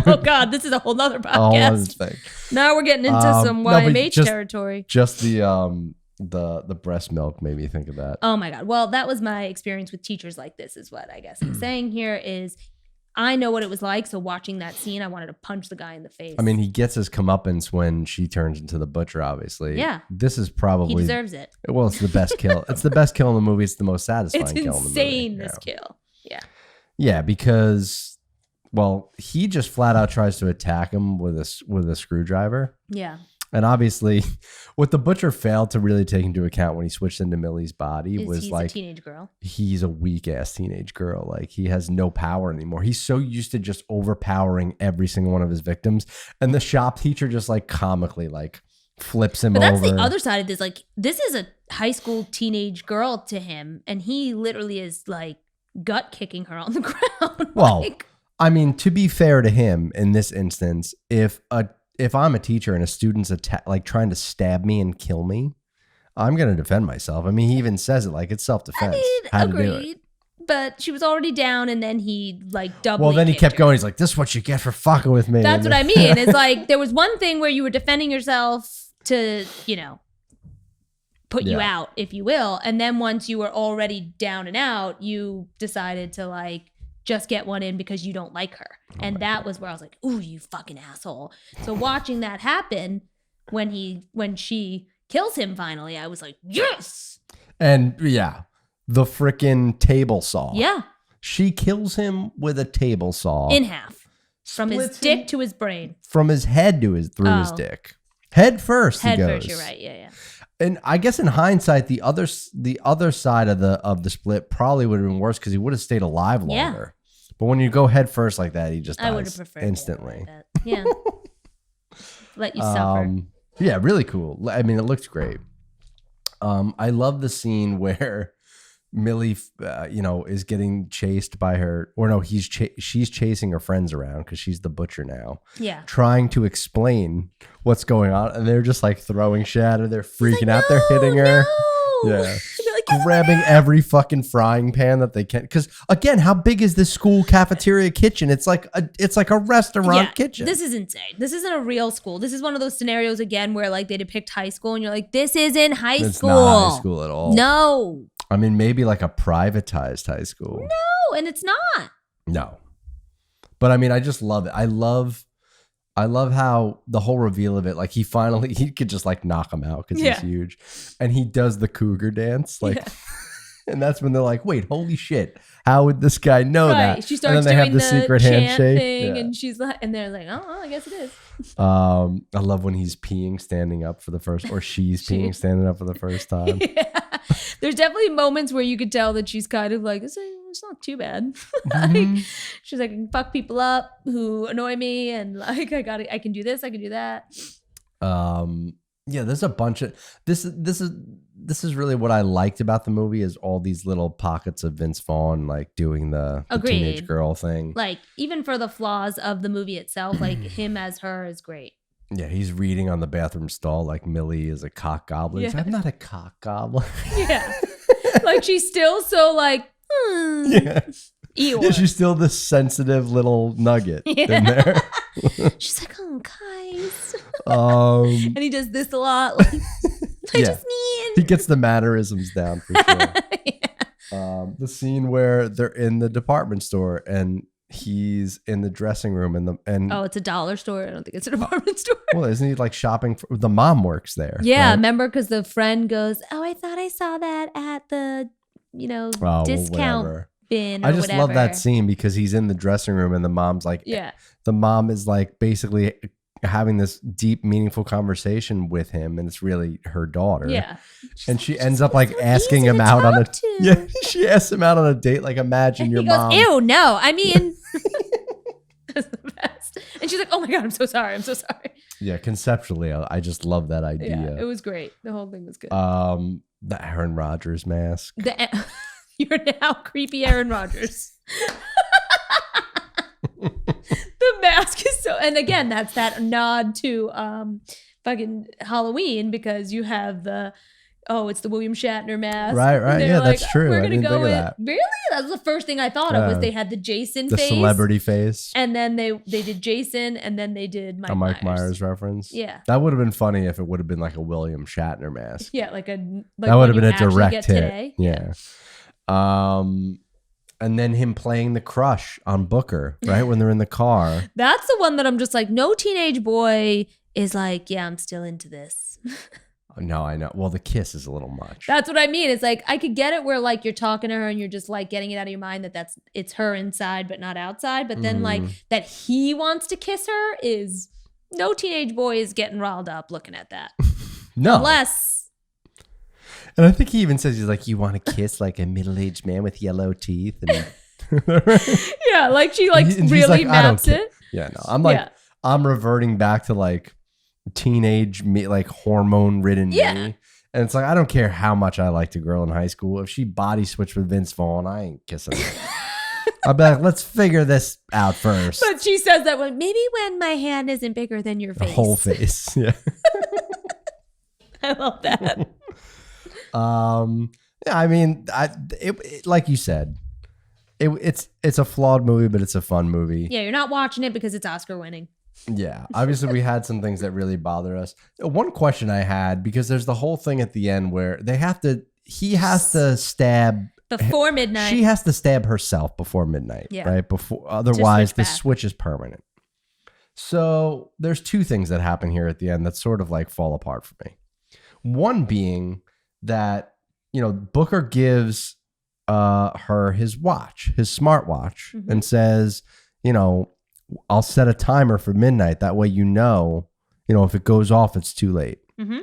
Oh God, this is a whole nother podcast. Now we're getting into some YMH territory. Just the breast milk made me think of that. Oh my God. Well, that was my experience with teachers like this is what I guess I'm saying here is I know what it was like, so watching that scene, I wanted to punch the guy in the face. I mean, he gets his comeuppance when she turns into the butcher, obviously. Yeah. This is probably... He deserves it. Well, it's the best kill. It's the best kill in the movie. It's the most satisfying kill in the movie. It's insane, this kill. Yeah. Yeah, because, well, he just flat out tries to attack him with a screwdriver. Yeah. And obviously, what the butcher failed to really take into account when he switched into Millie's body was like... He's a teenage girl. He's a weak-ass teenage girl. Like, he has no power anymore. He's so used to just overpowering every single one of his victims. And the shop teacher just, like, comically, like, flips him over. But that's the other side of this. Like, this is a high school teenage girl to him. And he literally is, like, gut-kicking her on the ground. Well, like, I mean, to be fair to him, in this instance, if I'm a teacher and a student's trying to stab me and kill me, I'm going to defend myself. I mean, he even says it like it's self-defense. I mean, agreed. But she was already down and then he like double. Well, then he kept going. He's like, this is what you get for fucking with me. That's what I mean. It's like there was one thing where you were defending yourself to, put you out, if you will. And then once you were already down and out, you decided to like, just get one in because you don't like her. And that was where I was like, ooh, you fucking asshole. So watching that happen when she kills him finally, I was like, yes. And yeah, the freaking table saw. Yeah. She kills him with a table saw. In half. From his dick to his brain. From his head to his dick. Head first, he goes. Head first, you're right. Yeah. And I guess in hindsight, the other side of the split probably would have been worse because he would have stayed alive longer. Yeah. But when you go head first like that, he just dies. I would have preferred instantly. Yeah. Let you suffer. Yeah, really cool. I mean, it looks great. I love the scene where Millie, is getting chased by her, or no, she's chasing her friends around because she's the butcher now. Yeah. Trying to explain what's going on, and they're just like throwing shit at her. They're freaking out. They're hitting her. No. Yeah. Grabbing every fucking frying pan that they can. Because again, how big is this school cafeteria kitchen? It's like a restaurant kitchen. This is insane. This isn't a real school. This is one of those scenarios again where like they depict high school and you're like, this isn't high school. It's not high school at all. No. I mean, maybe like a privatized high school. No, and it's not. No. But I mean, I just love it. I love how the whole reveal of it, like he could just like knock him out because he's huge. And he does the cougar dance. And that's when they're like, wait, holy shit. How would this guy know that? She starts doing the secret handshake thing and she's like, and they're like, oh, I guess it is. I love when he's peeing standing up for the first, or she's peeing standing up for the first time. Yeah. There's definitely moments where you could tell that she's kind of like, it's not too bad. Like, she's like, I can fuck people up who annoy me, and like I can do this, I can do that. Yeah, there's a bunch of this is really what I liked about the movie, is all these little pockets of Vince Vaughn like doing the teenage girl thing. Like, even for the flaws of the movie itself, like him as her is great. Yeah, he's reading on the bathroom stall like Millie is a cock goblin. Yeah. He's like, I'm not a cock goblin. Yeah. Like, she's still so like, yeah. Eeyore. Yeah, she's still this sensitive little nugget in there. She's like, oh, guys. And he does this a lot. Like, I just need. He gets the mannerisms down for sure. Yeah. The scene where they're in the department store and he's in the dressing room and oh, it's a dollar store. I don't think it's a department store. Well, isn't he like shopping for the mom works there? Yeah, right? Remember, because the friend goes, oh, I thought I saw that at the discount bin or I just whatever. love that scene because he's in the dressing room and the mom's like, the mom is like basically having this deep, meaningful conversation with him, and it's really her daughter. Yeah. And she ends up like asking him out on a she asks him out on a date. Like, imagine your mom. He goes, ew, no. I mean, that's the best. And she's like, oh my God, I'm so sorry. Yeah, conceptually, I just love that idea. Yeah, it was great. The whole thing was good. The Aaron Rodgers mask. You're now creepy Aaron Rodgers. The mask is so, and again, that's that nod to fucking Halloween, because you have it's the William Shatner mask. Right. Yeah, like, that's true. We're gonna go with that. Really? That was the first thing I thought of, was they had the Jason the face. The celebrity face. And then they did Jason, and then they did Mike Myers reference. Yeah. That would have been funny if it would have been like a William Shatner mask. Yeah, that would have been a direct hit. Today. Yeah. And then him playing the crush on Booker, right? When they're in the car. That's the one that I'm just like, no teenage boy is like, yeah, I'm still into this. No, I know. Well, the kiss is a little much. That's what I mean. It's like, I could get it where like you're talking to her and you're just like getting it out of your mind that it's her inside but not outside. But then like that he wants to kiss her, is no teenage boy is getting riled up looking at that. No. Unless. And I think he even says, he's like, you want to kiss like a middle-aged man with yellow teeth? And yeah, like she like really like, maps it. Yeah, no. I'm like, I'm reverting back to like teenage me, like hormone-ridden me. And it's like, I don't care how much I liked a girl in high school. If she body switched with Vince Vaughn, I ain't kissing her. I'll be like, let's figure this out first. But she says that maybe when my hand isn't bigger than your face. The whole face, yeah. I love that. Yeah, I mean, it like you said, it's a flawed movie, but it's a fun movie. Yeah, you're not watching it because it's Oscar winning. Yeah, obviously we had some things that really bothered us. One question I had, because there's the whole thing at the end where he has to stab before midnight. She has to stab herself before midnight, right? Otherwise the switch is permanent. So there's two things that happen here at the end that sort of like fall apart for me. One being that, Booker gives her his watch, his smartwatch, and says, I'll set a timer for midnight. That way, if it goes off, it's too late. Mm-hmm.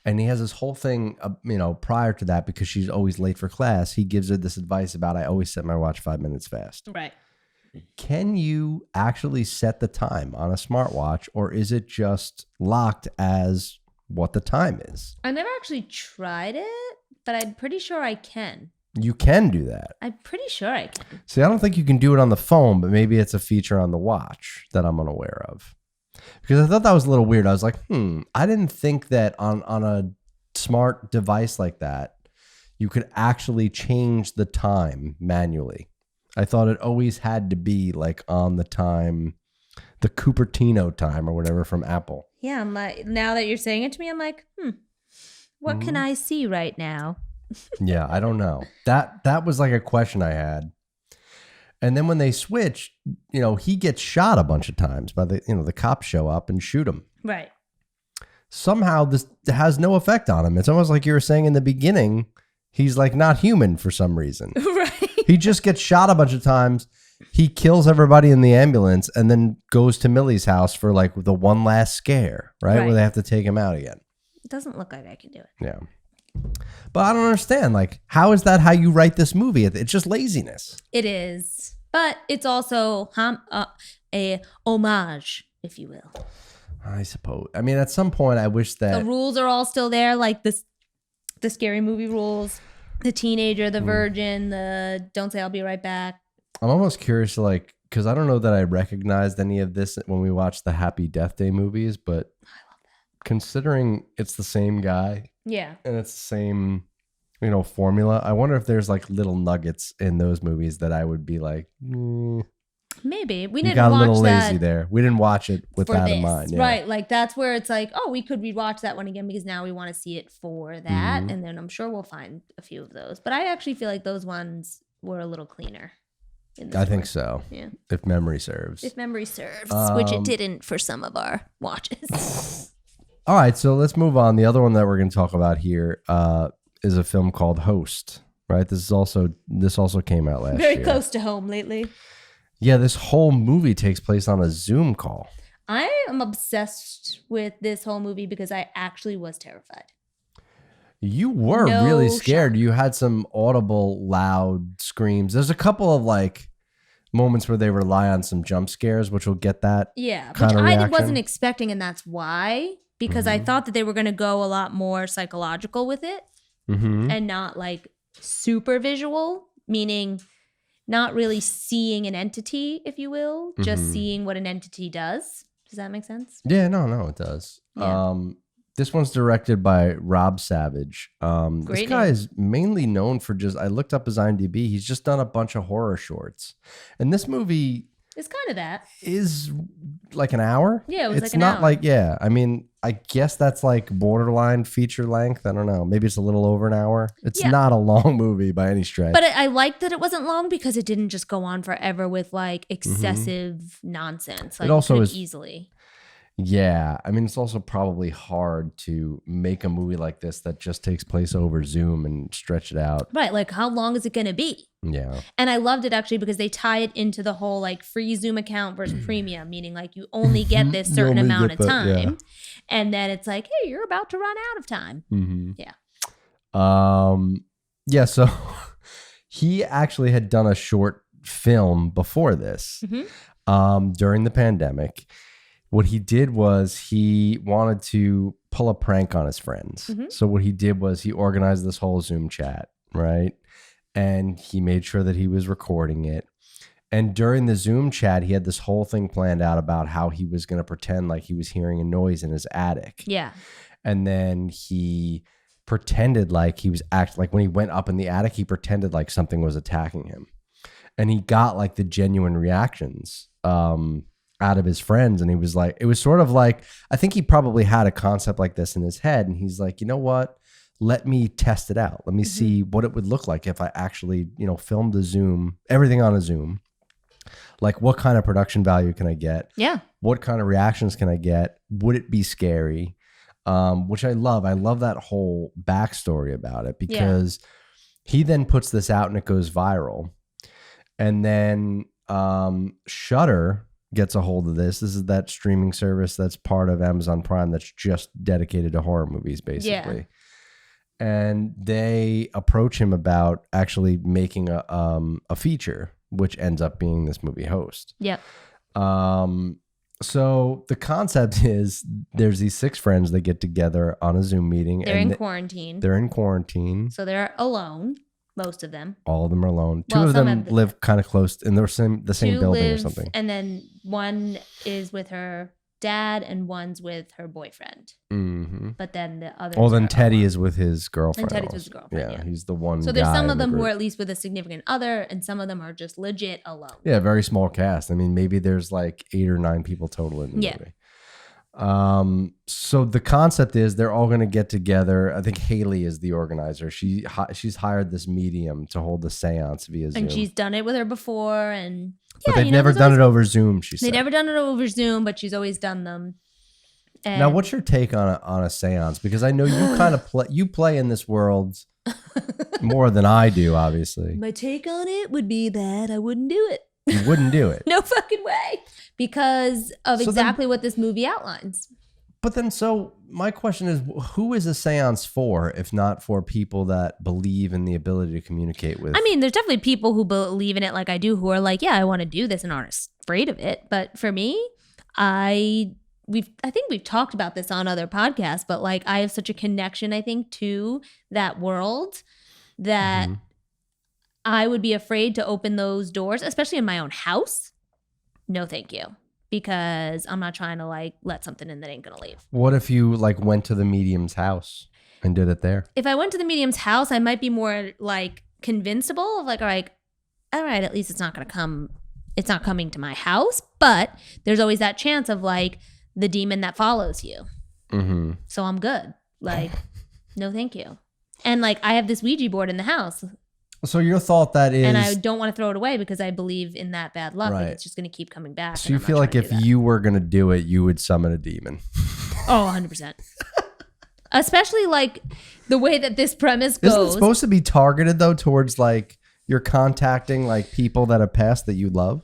And he has this whole thing, prior to that, because she's always late for class, he gives her this advice about, I always set my watch 5 minutes fast. Right. Can you actually set the time on a smartwatch, or is it just locked as what the time is? I never actually tried it, but I'm pretty sure I can. You can do that. I'm pretty sure I can. See, I don't think you can do it on the phone, but maybe it's a feature on the watch that I'm unaware of. Because I thought that was a little weird. I was like, I didn't think that on a smart device like that, you could actually change the time manually. I thought it always had to be like on the time, the Cupertino time or whatever from Apple. Yeah, I'm like, now that you're saying it to me, I'm like, what can I see right now? Yeah, I don't know. That was like a question I had. And then when they switch, he gets shot a bunch of times by the cops show up and shoot him. Right. Somehow this has no effect on him. It's almost like you were saying in the beginning, he's like not human for some reason. Right. He just gets shot a bunch of times. He kills everybody in the ambulance and then goes to Millie's house for like the one last scare, right? Where they have to take him out again. It doesn't look like I can do it. Yeah. But I don't understand. Like, how is that how you write this movie? It's just laziness. It is. But it's also a homage, if you will. I suppose. I mean, at some point, I wish that the rules are all still there, like the scary movie rules, the teenager, the virgin, the don't say I'll be right back. I'm almost curious, like, because I don't know that I recognized any of this when we watched the Happy Death Day movies, but I love that. Considering it's the same guy, yeah, and it's the same, formula, I wonder if there's like little nuggets in those movies that I would be like, maybe we you didn't got a watch little lazy that there. We didn't watch it with that in mind, right? Like that's where it's like, oh, we could rewatch that one again because now we want to see it for that, and then I'm sure we'll find a few of those. But I actually feel like those ones were a little cleaner. I think so. Yeah. If memory serves. If memory serves, which it didn't for some of our watches. All right, so let's move on. The other one that we're going to talk about here is a film called Host, right? This also came out last year. Very close to home lately. Yeah, this whole movie takes place on a Zoom call. I am obsessed with this whole movie because I actually was terrified. You were really scared. You had some audible, loud screams. There's a couple of like moments where they rely on some jump scares, which will get that. Yeah, which I wasn't expecting, and that's why. Because I thought that they were going to go a lot more psychological with it, and not like super visual, meaning not really seeing an entity, if you will, just seeing what an entity does. Does that make sense? Yeah, no, it does. Yeah. This one's directed by Rob Savage. This guy is mainly known for I looked up his IMDb. He's just done a bunch of horror shorts. And this movie is kind of that. Is like an hour? Yeah, it was it's like an not hour. Like, yeah. I mean, I guess that's like borderline feature length. I don't know. Maybe it's a little over an hour. It's not a long movie by any stretch. But I liked that it wasn't long because it didn't just go on forever with like excessive nonsense. Like it also is easily. Yeah. I mean, it's also probably hard to make a movie like this that just takes place over Zoom and stretch it out. Right. Like, how long is it going to be? Yeah. And I loved it actually because they tie it into the whole like free Zoom account versus premium, meaning like you only get this certain amount of time. Yeah. And then it's like, hey, you're about to run out of time. Yeah. Yeah. So he actually had done a short film before this during the pandemic. What he did was he wanted to pull a prank on his friends. So what he did was he organized this whole Zoom chat, right? And he made sure that he was recording it. And during the Zoom chat, he had this whole thing planned out about how he was going to pretend like he was hearing a noise in his attic. Yeah. And then he pretended like he was like when he went up in the attic, he pretended like something was attacking him. And he got like the genuine reactions out of his friends. And he was like, it was sort of like, I think he probably had a concept like this in his head. And he's like, you know what? Let me test it out. Let me see what it would look like if I actually, filmed a Zoom, everything on a Zoom. Like, what kind of production value can I get? Yeah. What kind of reactions can I get? Would it be scary? Which I love. I love that whole backstory about it because he then puts this out and it goes viral. And then Shudder gets a hold of this. This is that streaming service that's part of Amazon Prime that's just dedicated to horror movies, basically. Yeah. And they approach him about actually making a feature, which ends up being this movie Host. Yep. So the concept is there's these 6 friends that get together on a Zoom meeting. They're in quarantine. They're in quarantine. So they're alone, most of them. All of them are alone. 2 of them live kind of close in the same building or something. And then one is with her dad and one's with her boyfriend. But then the other. Well, then Teddy is with his girlfriend. And Teddy's with his girlfriend. Yeah, he's the one. So there's some of them who are at least with a significant other, and some of them are just legit alone. Yeah, very small cast. I mean, maybe there's like 8 or 9 people total in the movie. So the concept is they're all going to get together. I think Haley is the organizer. She's hired this medium to hold the seance via Zoom. And she's done it with her before, and but they've never done it over Zoom. She said they've never done it over Zoom, but she's always done them. And now, what's your take on a seance? Because I know you kind of play in this world more than I do. Obviously, my take on it would be that I wouldn't do it. You wouldn't do it. No fucking way. Because of exactly what this movie outlines. But then, so my question is, who is a seance for, if not for people that believe in the ability to communicate with? I mean, there's definitely people who believe in it like I do, who are like, yeah, I want to do this and aren't afraid of it. But for me, I think we've talked about this on other podcasts, but like I have such a connection, I think, to that world that I would be afraid to open those doors, especially in my own house. No, thank you. Because I'm not trying to like let something in that ain't gonna leave. What if you like went to the medium's house and did it there? If I went to the medium's house, I might be more like convincible of like, all right, at least it's not coming to my house. But there's always that chance of like the demon that follows you. Mm-hmm. So I'm good. Like, no, thank you. And like I have this Ouija board in the house. So your thought that is... And I don't want to throw it away because I believe in that bad luck. Right. And it's just going to keep coming back. So you feel like if you were going to do it, you would summon a demon. Oh, 100%. Especially like the way that this premise goes. Isn't it supposed to be targeted though towards like you're contacting like people that have passed that you love?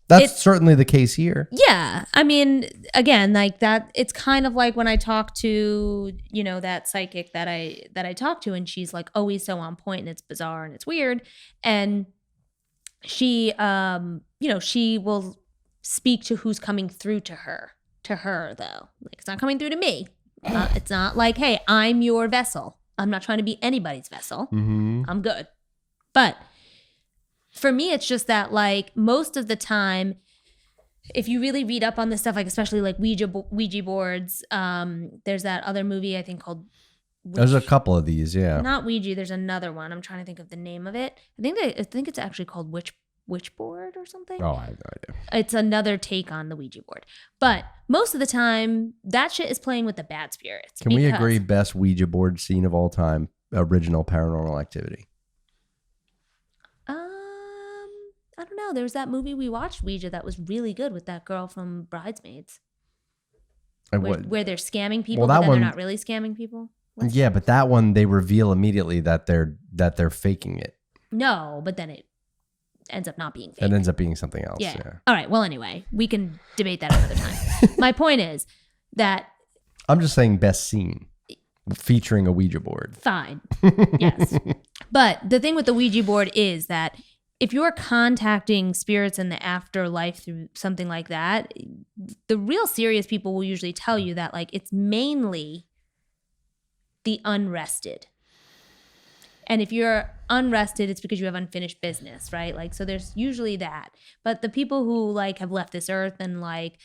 That's certainly the case here. Yeah. I mean, again, like that, it's kind of like when I talk to, you know, that psychic that I talk to, and she's like always so on point and it's bizarre and it's weird. And she, you know, she will speak to who's coming through to her though. Like it's not coming through to me. It's not like, hey, I'm your vessel. I'm not trying to be anybody's vessel. Mm-hmm. I'm good. But for me, it's just that like most of the time, if you really read up on this stuff, like especially like Ouija boards, there's that other movie I think called... There's a couple of these, yeah. Not Ouija, there's another one. I'm trying to think of the name of it. I think it's actually called Witchboard or something. Oh, I have no idea. It's another take on the Ouija board. But most of the time, that shit is playing with the bad spirits. Can we agree best Ouija board scene of all time, original Paranormal Activity? I don't know. There was that movie we watched, Ouija, that was really good with that girl from Bridesmaids. Where they're scamming people, but then they're not really scamming people. Yeah, but that one, they reveal immediately that they're faking it. No, but then it ends up not being fake. It ends up being something else. Yeah. All right. Well, anyway, we can debate that another time. My point is that... I'm just saying best scene featuring a Ouija board. Fine. Yes. But the thing with the Ouija board is that if you're contacting spirits in the afterlife through something like that, the real serious people will usually tell you that like it's mainly the unrested. And if you're unrested, it's because you have unfinished business, right? Like, so there's usually that. But the people who like have left this earth and like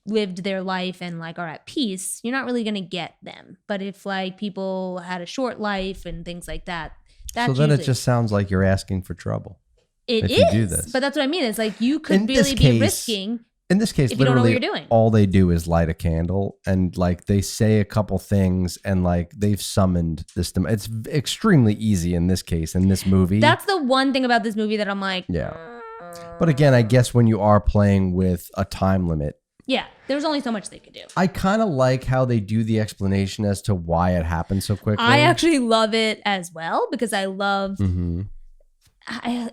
lived their life and like are at peace, you're not really going to get them. But if like people had a short life and things like that, so then it just sounds like you're asking for trouble. It is. You do this. But that's what I mean. It's like you could really be risking. In this case, if you don't know what you're doing. All they do is light a candle and like they say a couple things and like they've summoned this. It's extremely easy in this case, in this movie. That's the one thing about this movie that I'm like. Yeah. But again, I guess when you are playing with a time limit. Yeah, there's only so much they could do. I kind of like how they do the explanation as to why it happened so quickly. I actually love it as well because I love...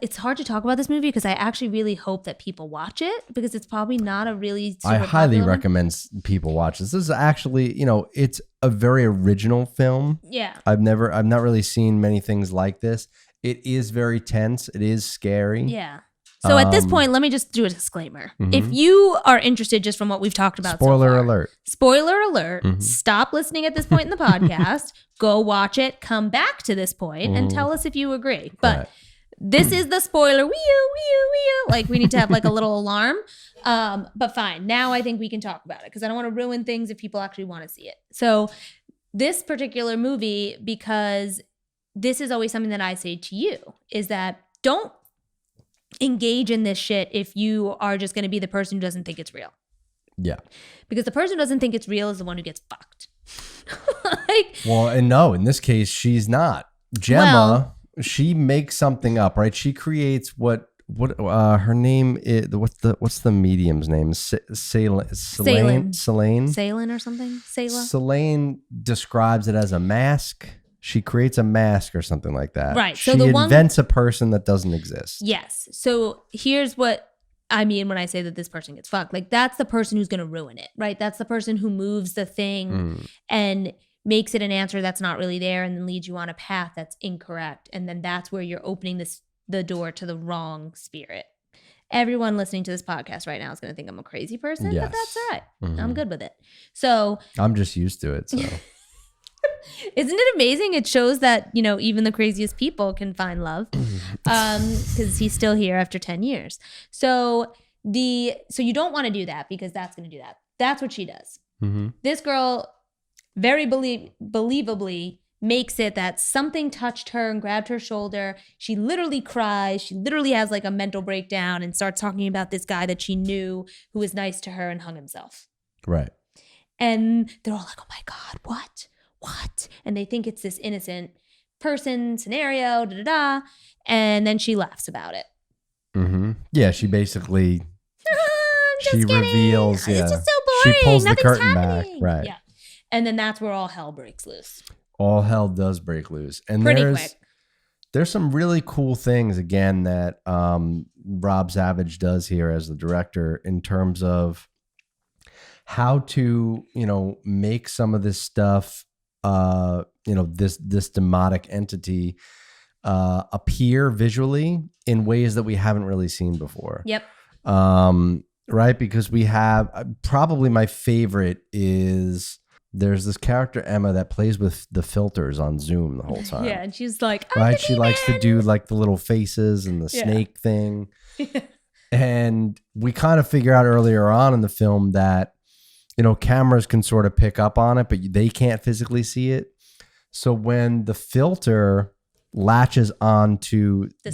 it's hard to talk about this movie because I actually really hope that people watch it because it's probably not a really super I highly recommend people watch this. This is actually, you know, it's a very original film. Yeah. I've not really seen many things like this. It is very tense. It is scary. Yeah. So at this point, let me just do a disclaimer. If you are interested just from what we've talked about Spoiler alert. Stop listening at this point in the podcast. Go watch it. Come back to this point and tell us if you agree. But this is the spoiler. Wee-oo. Like we need to have like a little alarm. But fine. Now I think we can talk about it because I don't want to ruin things if people actually want to see it. So this particular movie, because this is always something that I say to you, is that don't engage in this shit if you are just going to be the person who doesn't think it's real. Yeah. Because the person who doesn't think it's real is the one who gets fucked. And no, in this case, she's not. Gemma, she makes something up, right? She creates what her name is. What's the medium's name? Selene or something? Selene describes it as a mask. She creates a mask or something like that. Right. So she invents a person that doesn't exist. Yes. So here's what I mean, when I say that this person gets fucked, like that's the person who's going to ruin it, right? That's the person who moves the thing and makes it an answer that's not really there and then leads you on a path that's incorrect. And then that's where you're opening the door to the wrong spirit. Everyone listening to this podcast right now is going to think I'm a crazy person, but that's all right. I'm good with it. So I'm just used to it. So isn't it amazing? It shows that, you know, even the craziest people can find love because he's still here after 10 years. So you don't want to do that because that's going to do that. That's what she does. This girl very believably makes it that something touched her and grabbed her shoulder. She literally cries. She literally has like a mental breakdown and starts talking about this guy that she knew who was nice to her and hung himself. Right. And they're all like, oh my God, what? And they think it's this innocent person scenario, and then she laughs about it. Yeah, she basically she reveals. It's just so boring. She pulls Nothing's the curtain happening. back. Right. Yeah. And then that's where all hell breaks loose. All hell does break loose. And pretty quick. There's some really cool things, again, that Rob Savage does here as the director in terms of how to, you know, make some of this stuff, you know, this demonic entity appear visually in ways that we haven't really seen before. Yep. Right? Because we have, probably my favorite is, there's this character, Emma, that plays with the filters on Zoom the whole time. Yeah, and she's like, right? She likes to do like the little faces and the snake thing. And we kind of figure out earlier on in the film that, you know, cameras can sort of pick up on it, but they can't physically see it. So when the filter latches onto the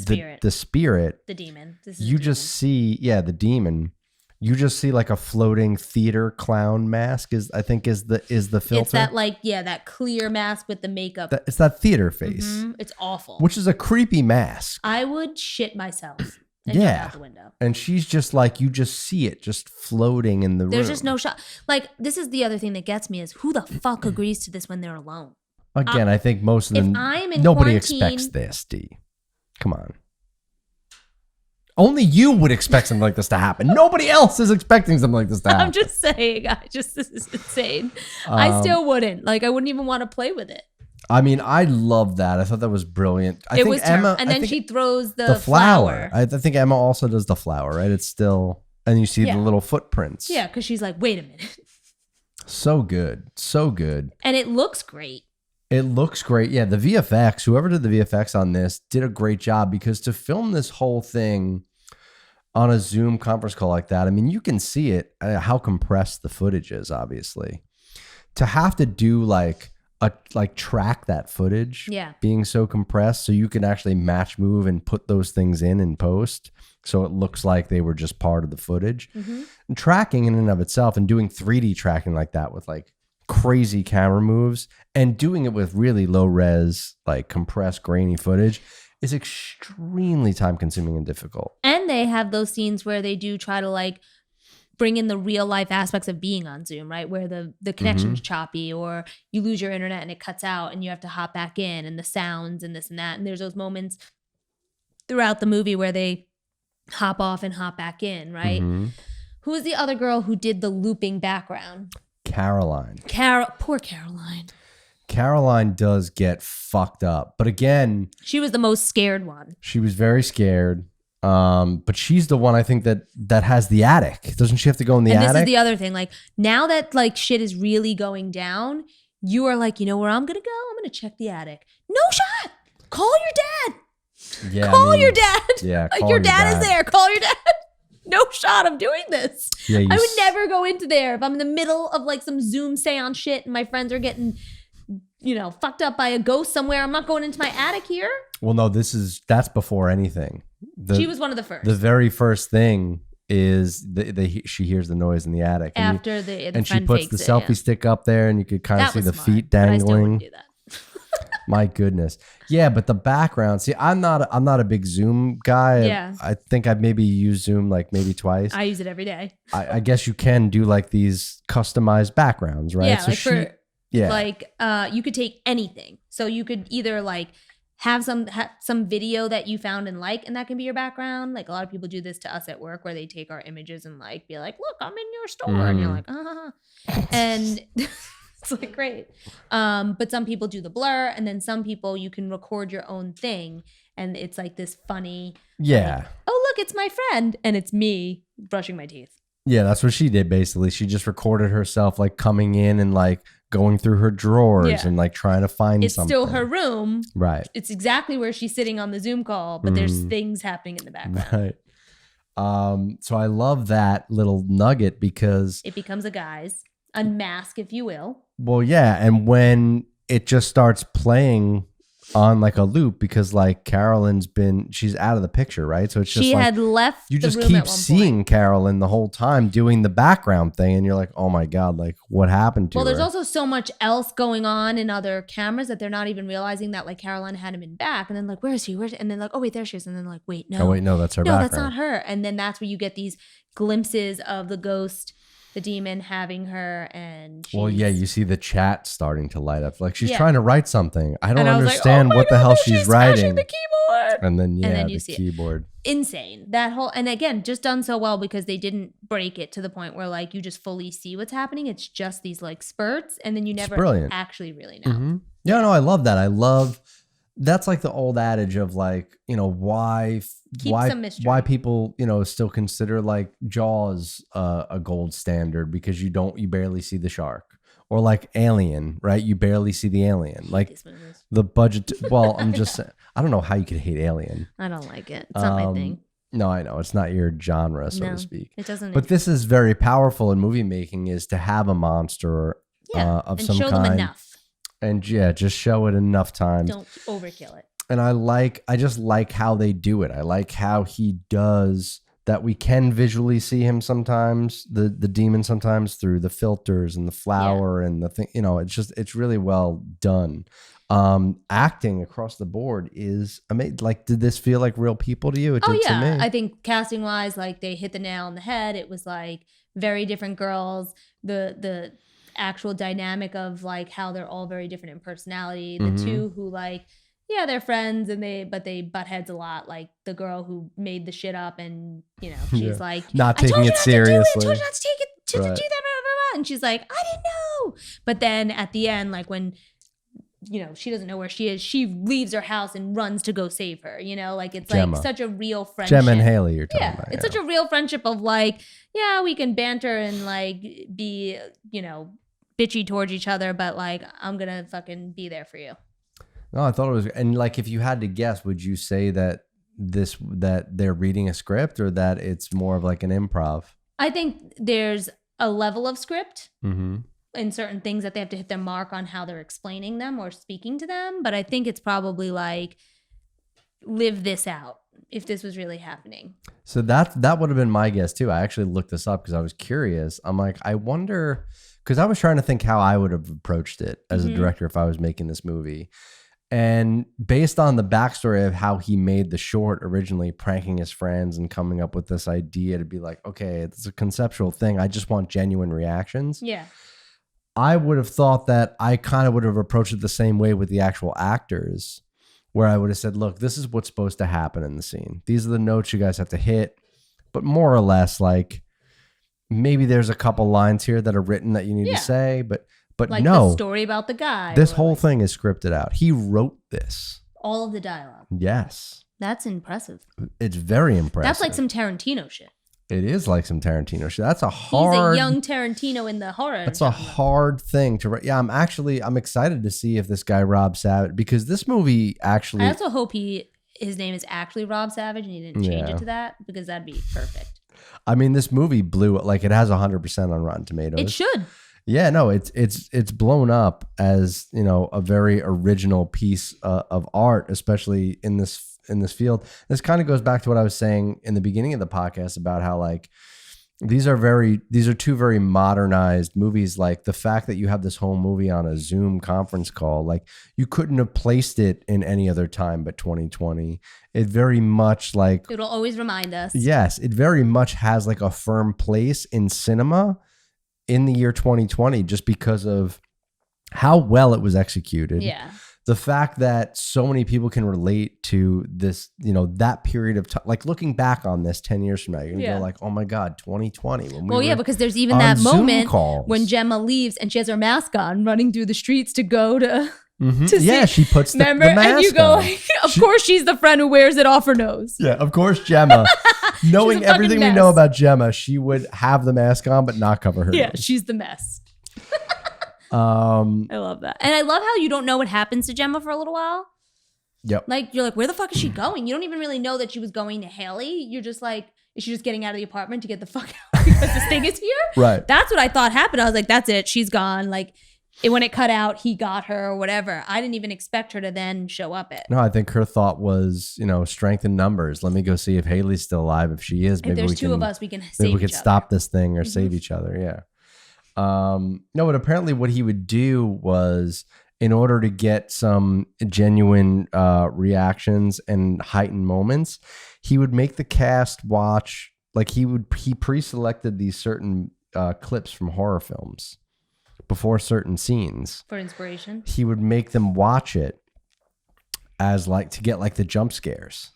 spirit, the demon, you just see, the demon. You just see like a floating theater clown mask is the filter. It's that like, that clear mask with the makeup. It's that theater face. It's awful. Which is a creepy mask. I would shit myself and jump out the window. And she's just like, you just see it just floating in the room. There's just no shot. Like, this is the other thing that gets me is who the fuck agrees to this when they're alone? Again, I think most of them, nobody expects this, D. Come on. Only you would expect something like this to happen. Nobody else is expecting something like this to happen. I'm just saying, this is insane. I still wouldn't. Like, I wouldn't even want to play with it. I mean, I love that. I thought that was brilliant. I think Emma, and then she throws the flower. I think Emma also does the flower, right? It's still, and you see the little footprints. Yeah, because she's like, wait a minute. So good. So good. And it looks great. It looks great. Yeah, the VFX, whoever did the VFX on this did a great job, because to film this whole thing on a Zoom conference call like that, I mean, you can see it, how compressed the footage is, obviously. To have to do track that footage being so compressed so you can actually match move and put those things in post so it looks like they were just part of the footage. And tracking in and of itself, and doing 3D tracking like that with like crazy camera moves and doing it with really low res, like compressed grainy footage, is extremely time consuming and difficult. And they have those scenes where they do try to like bring in the real life aspects of being on Zoom, right? Where the connection's choppy, or you lose your internet and it cuts out and you have to hop back in, and the sounds and this and that. And there's those moments throughout the movie where they hop off and hop back in, right? Who was the other girl who did the looping background? Caroline. Poor Caroline. Caroline does get fucked up. But again, she was the most scared one. She was very scared. But she's the one, I think, that has the attic. Doesn't she have to go in the attic? And this is the other thing. Like, now that like shit is really going down, you are like, you know where I'm gonna go? I'm gonna check the attic. No shot. Call your dad. Yeah. Call your dad. Yeah. Like, your dad is there. Call your dad. No shot, I'm doing this. Yeah, I would never go into there if I'm in the middle of like some Zoom seance shit and my friends are getting, fucked up by a ghost somewhere. I'm not going into my attic here. Well, no, that's before anything. She was one of the first. The very first thing is she hears the noise in the attic. After and she puts the selfie stick up there, and you could kind of see the feet dangling. But I still wouldn't do that. My goodness. Yeah, but the background. See, I'm not a big Zoom guy. Yeah. I think I've maybe used Zoom like maybe twice. I use it every day. I guess you can do like these customized backgrounds, right? Yeah, you could take anything. So you could either like have some video that you found and like, and that can be your background. Like a lot of people do this to us at work where they take our images and like be like, look, I'm in your store. And you're like, and it's like, great. But some people do the blur, and then some people you can record your own thing. And it's like this funny, like, oh, look, it's my friend. And it's me brushing my teeth. Yeah, that's what she did basically. She just recorded herself like coming in and like going through her drawers and like trying to find something. It's still her room. Right. It's exactly where she's sitting on the Zoom call, but there's things happening in the background. Right. So I love that little nugget because it becomes a guy's unmask, if you will. Well, yeah. And when it just starts playing on like a loop because like she's out of the picture, right? So it's just she like, had left you the just room keep at one seeing point. Carolyn the whole time doing the background thing, and you're like, oh my god, like what happened to her? Well, there's also so much else going on in other cameras that they're not even realizing that like Carolyn had him in back, and then like, where is he? And then like, oh wait, there she is, and then like, wait, no, that's her background. That's not her. And then that's where you get these glimpses of the ghost, the demon having her, and well, yeah, you see the chat starting to light up. Like she's trying to write something. I don't understand what the hell she's writing. The keyboard. And then you see keyboard. Insane. That whole, and again, just done so well because they didn't break it to the point where like you just fully see what's happening. It's just these like spurts, and then you never actually really know. Yeah, no, I love that. I love. That's like the old adage of like, you know, why people, you know, still consider like Jaws a gold standard because you barely see the shark, or like Alien, right? You barely see the alien. Like the budget. Well, I'm just saying, I don't know how you could hate Alien. I don't like it. It's not my thing. No, I know it's not your genre, so to speak. It doesn't. But this is very powerful in movie making, is to have a monster of some kind. Show them enough. And just show it enough times. Don't overkill it. And I just like how they do it. I like how he does that. We can visually see him sometimes, the demon sometimes through the filters and the flower and the thing, you know, it's really well done. Acting across the board is amazing. Like, did this feel like real people to you? It did to me. I think casting wise, like they hit the nail on the head. It was like very different girls. The actual dynamic of like how they're all very different in personality. The two who like, they're friends and they butt heads a lot. Like the girl who made the shit up and, you know, she's like, not taking it seriously. I told you not to take it to do that, blah, blah, blah. And she's like, I didn't know. But then at the end, like when, you know, she doesn't know where she is, she leaves her house and runs to go save her, you know, like it's Gemma. like such a real friendship. Gemma and Haley you're talking about. It's such a real friendship of like, we can banter and like be, you know, bitchy towards each other, but like I'm gonna fucking be there for you. No, I thought it was, and like if you had to guess, would you say that they're reading a script or that it's more of like an improv? I think there's a level of script in certain things that they have to hit their mark on how they're explaining them or speaking to them, but I think it's probably like live this out if this was really happening. So that would have been my guess too. I actually looked this up because I was curious. I'm like, I wonder. Because I was trying to think how I would have approached it as a director if I was making this movie. And based on the backstory of how he made the short originally, pranking his friends and coming up with this idea to be like, okay, it's a conceptual thing. I just want genuine reactions. Yeah. I would have thought that I kind of would have approached it the same way with the actual actors, where I would have said, look, this is what's supposed to happen in the scene. These are the notes you guys have to hit. But more or less, like, maybe there's a couple lines here that are written that you need to say, but like no. The story about the guy. This whole thing is scripted out. He wrote this. All of the dialogue. Yes. That's impressive. It's very impressive. That's like some Tarantino shit. It is like some Tarantino shit. That's a hard... He's a young Tarantino in the horror. That's genre. A hard thing to write. Yeah, I'm excited to see if this guy Rob Savage, because this movie actually... I also hope his name is actually Rob Savage and he didn't change it to that, because that'd be perfect. I mean, this movie blew, like, it has 100% on Rotten Tomatoes. It should. Yeah, no, it's blown up as, you know, a very original piece of art, especially in this field. This kind of goes back to what I was saying in the beginning of the podcast about how, like, these are two very modernized movies. Like the fact that you have this whole movie on a Zoom conference call, like you couldn't have placed it in any other time but 2020. It very much like... It'll always remind us. Yes, it very much has like a firm place in cinema in the year 2020 just because of how well it was executed. Yeah. the fact that so many people can relate to this, that period of time, like looking back on this 10 years from now, you're going to go like, oh my God, 2020. When we because there's even that Zoom moment calls. when Gemma leaves and she has her mask on running through the streets to go to yeah, she puts the mask and you go, on. of course she's the friend who wears it off her nose. Yeah, of course Gemma. Knowing everything we know about Gemma, she would have the mask on but not cover her nose. Yeah, she's the mess. I love that. And I love how you don't know what happens to Gemma for a little while. Yep. Like, you're like, where the fuck is she going? You don't even really know that she was going to Haley. You're just like, is she just getting out of the apartment to get the fuck out because this thing is here? Right. That's what I thought happened. I was like, that's it. She's gone. Like, when it cut out, he got her or whatever. I didn't even expect her to then show up it. No, I think her thought was, strength in numbers. Let me go see if Haley's still alive. If she is, maybe there's we two can, of us, we can save maybe we each could other. stop this thing or save each other. Yeah. No, but apparently what he would do was, in order to get some genuine reactions and heightened moments, he would make the cast watch, like he pre-selected these certain clips from horror films before certain scenes. For inspiration. He would make them watch it as like, to get like the jump scares,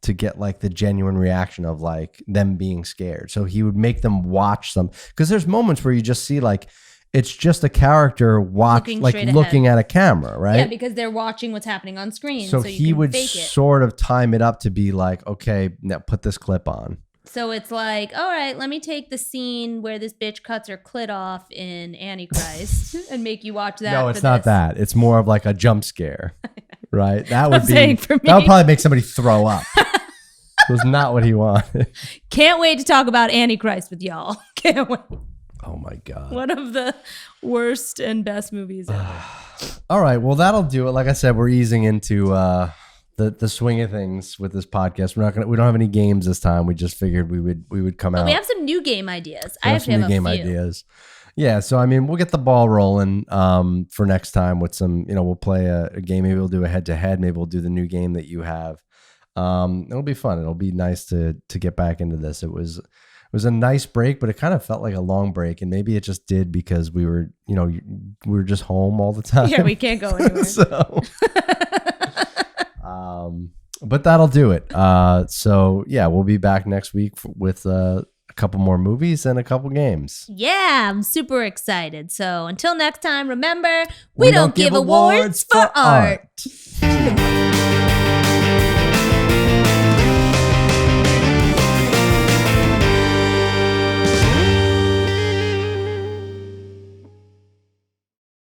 to get like the genuine reaction of like them being scared. So he would make them watch some, because there's moments where you just see like, it's just a character looking at a camera, right? Yeah, because they're watching what's happening on screen. So he would sort of time it up to be like, okay, now put this clip on. So it's like, all right, let me take the scene where this bitch cuts her clit off in Antichrist and make you watch that. No, it's not that. It's more of like a jump scare, right? That would for me. That would probably make somebody throw up. It was not what he wanted. Can't wait to talk about Antichrist with y'all. Can't wait. Oh my God. One of the worst and best movies ever. All right. Well, that'll do it. Like I said, we're easing into the swing of things with this podcast. We don't have any games this time. We just figured we would come out. We have some new game ideas. I have some new game ideas. Yeah. So, I mean, we'll get the ball rolling for next time with some, we'll play a game. Maybe we'll do a head to head. Maybe we'll do the new game that you have. It'll be fun. It'll be nice to get back into this. It was a nice break, but it kind of felt like a long break, and maybe it just did because we were just home all the time. Yeah, we can't go anywhere. So, but that'll do it. So yeah, we'll be back next week with a couple more movies and a couple games. Yeah, I'm super excited. So until next time, remember, we don't give awards for art.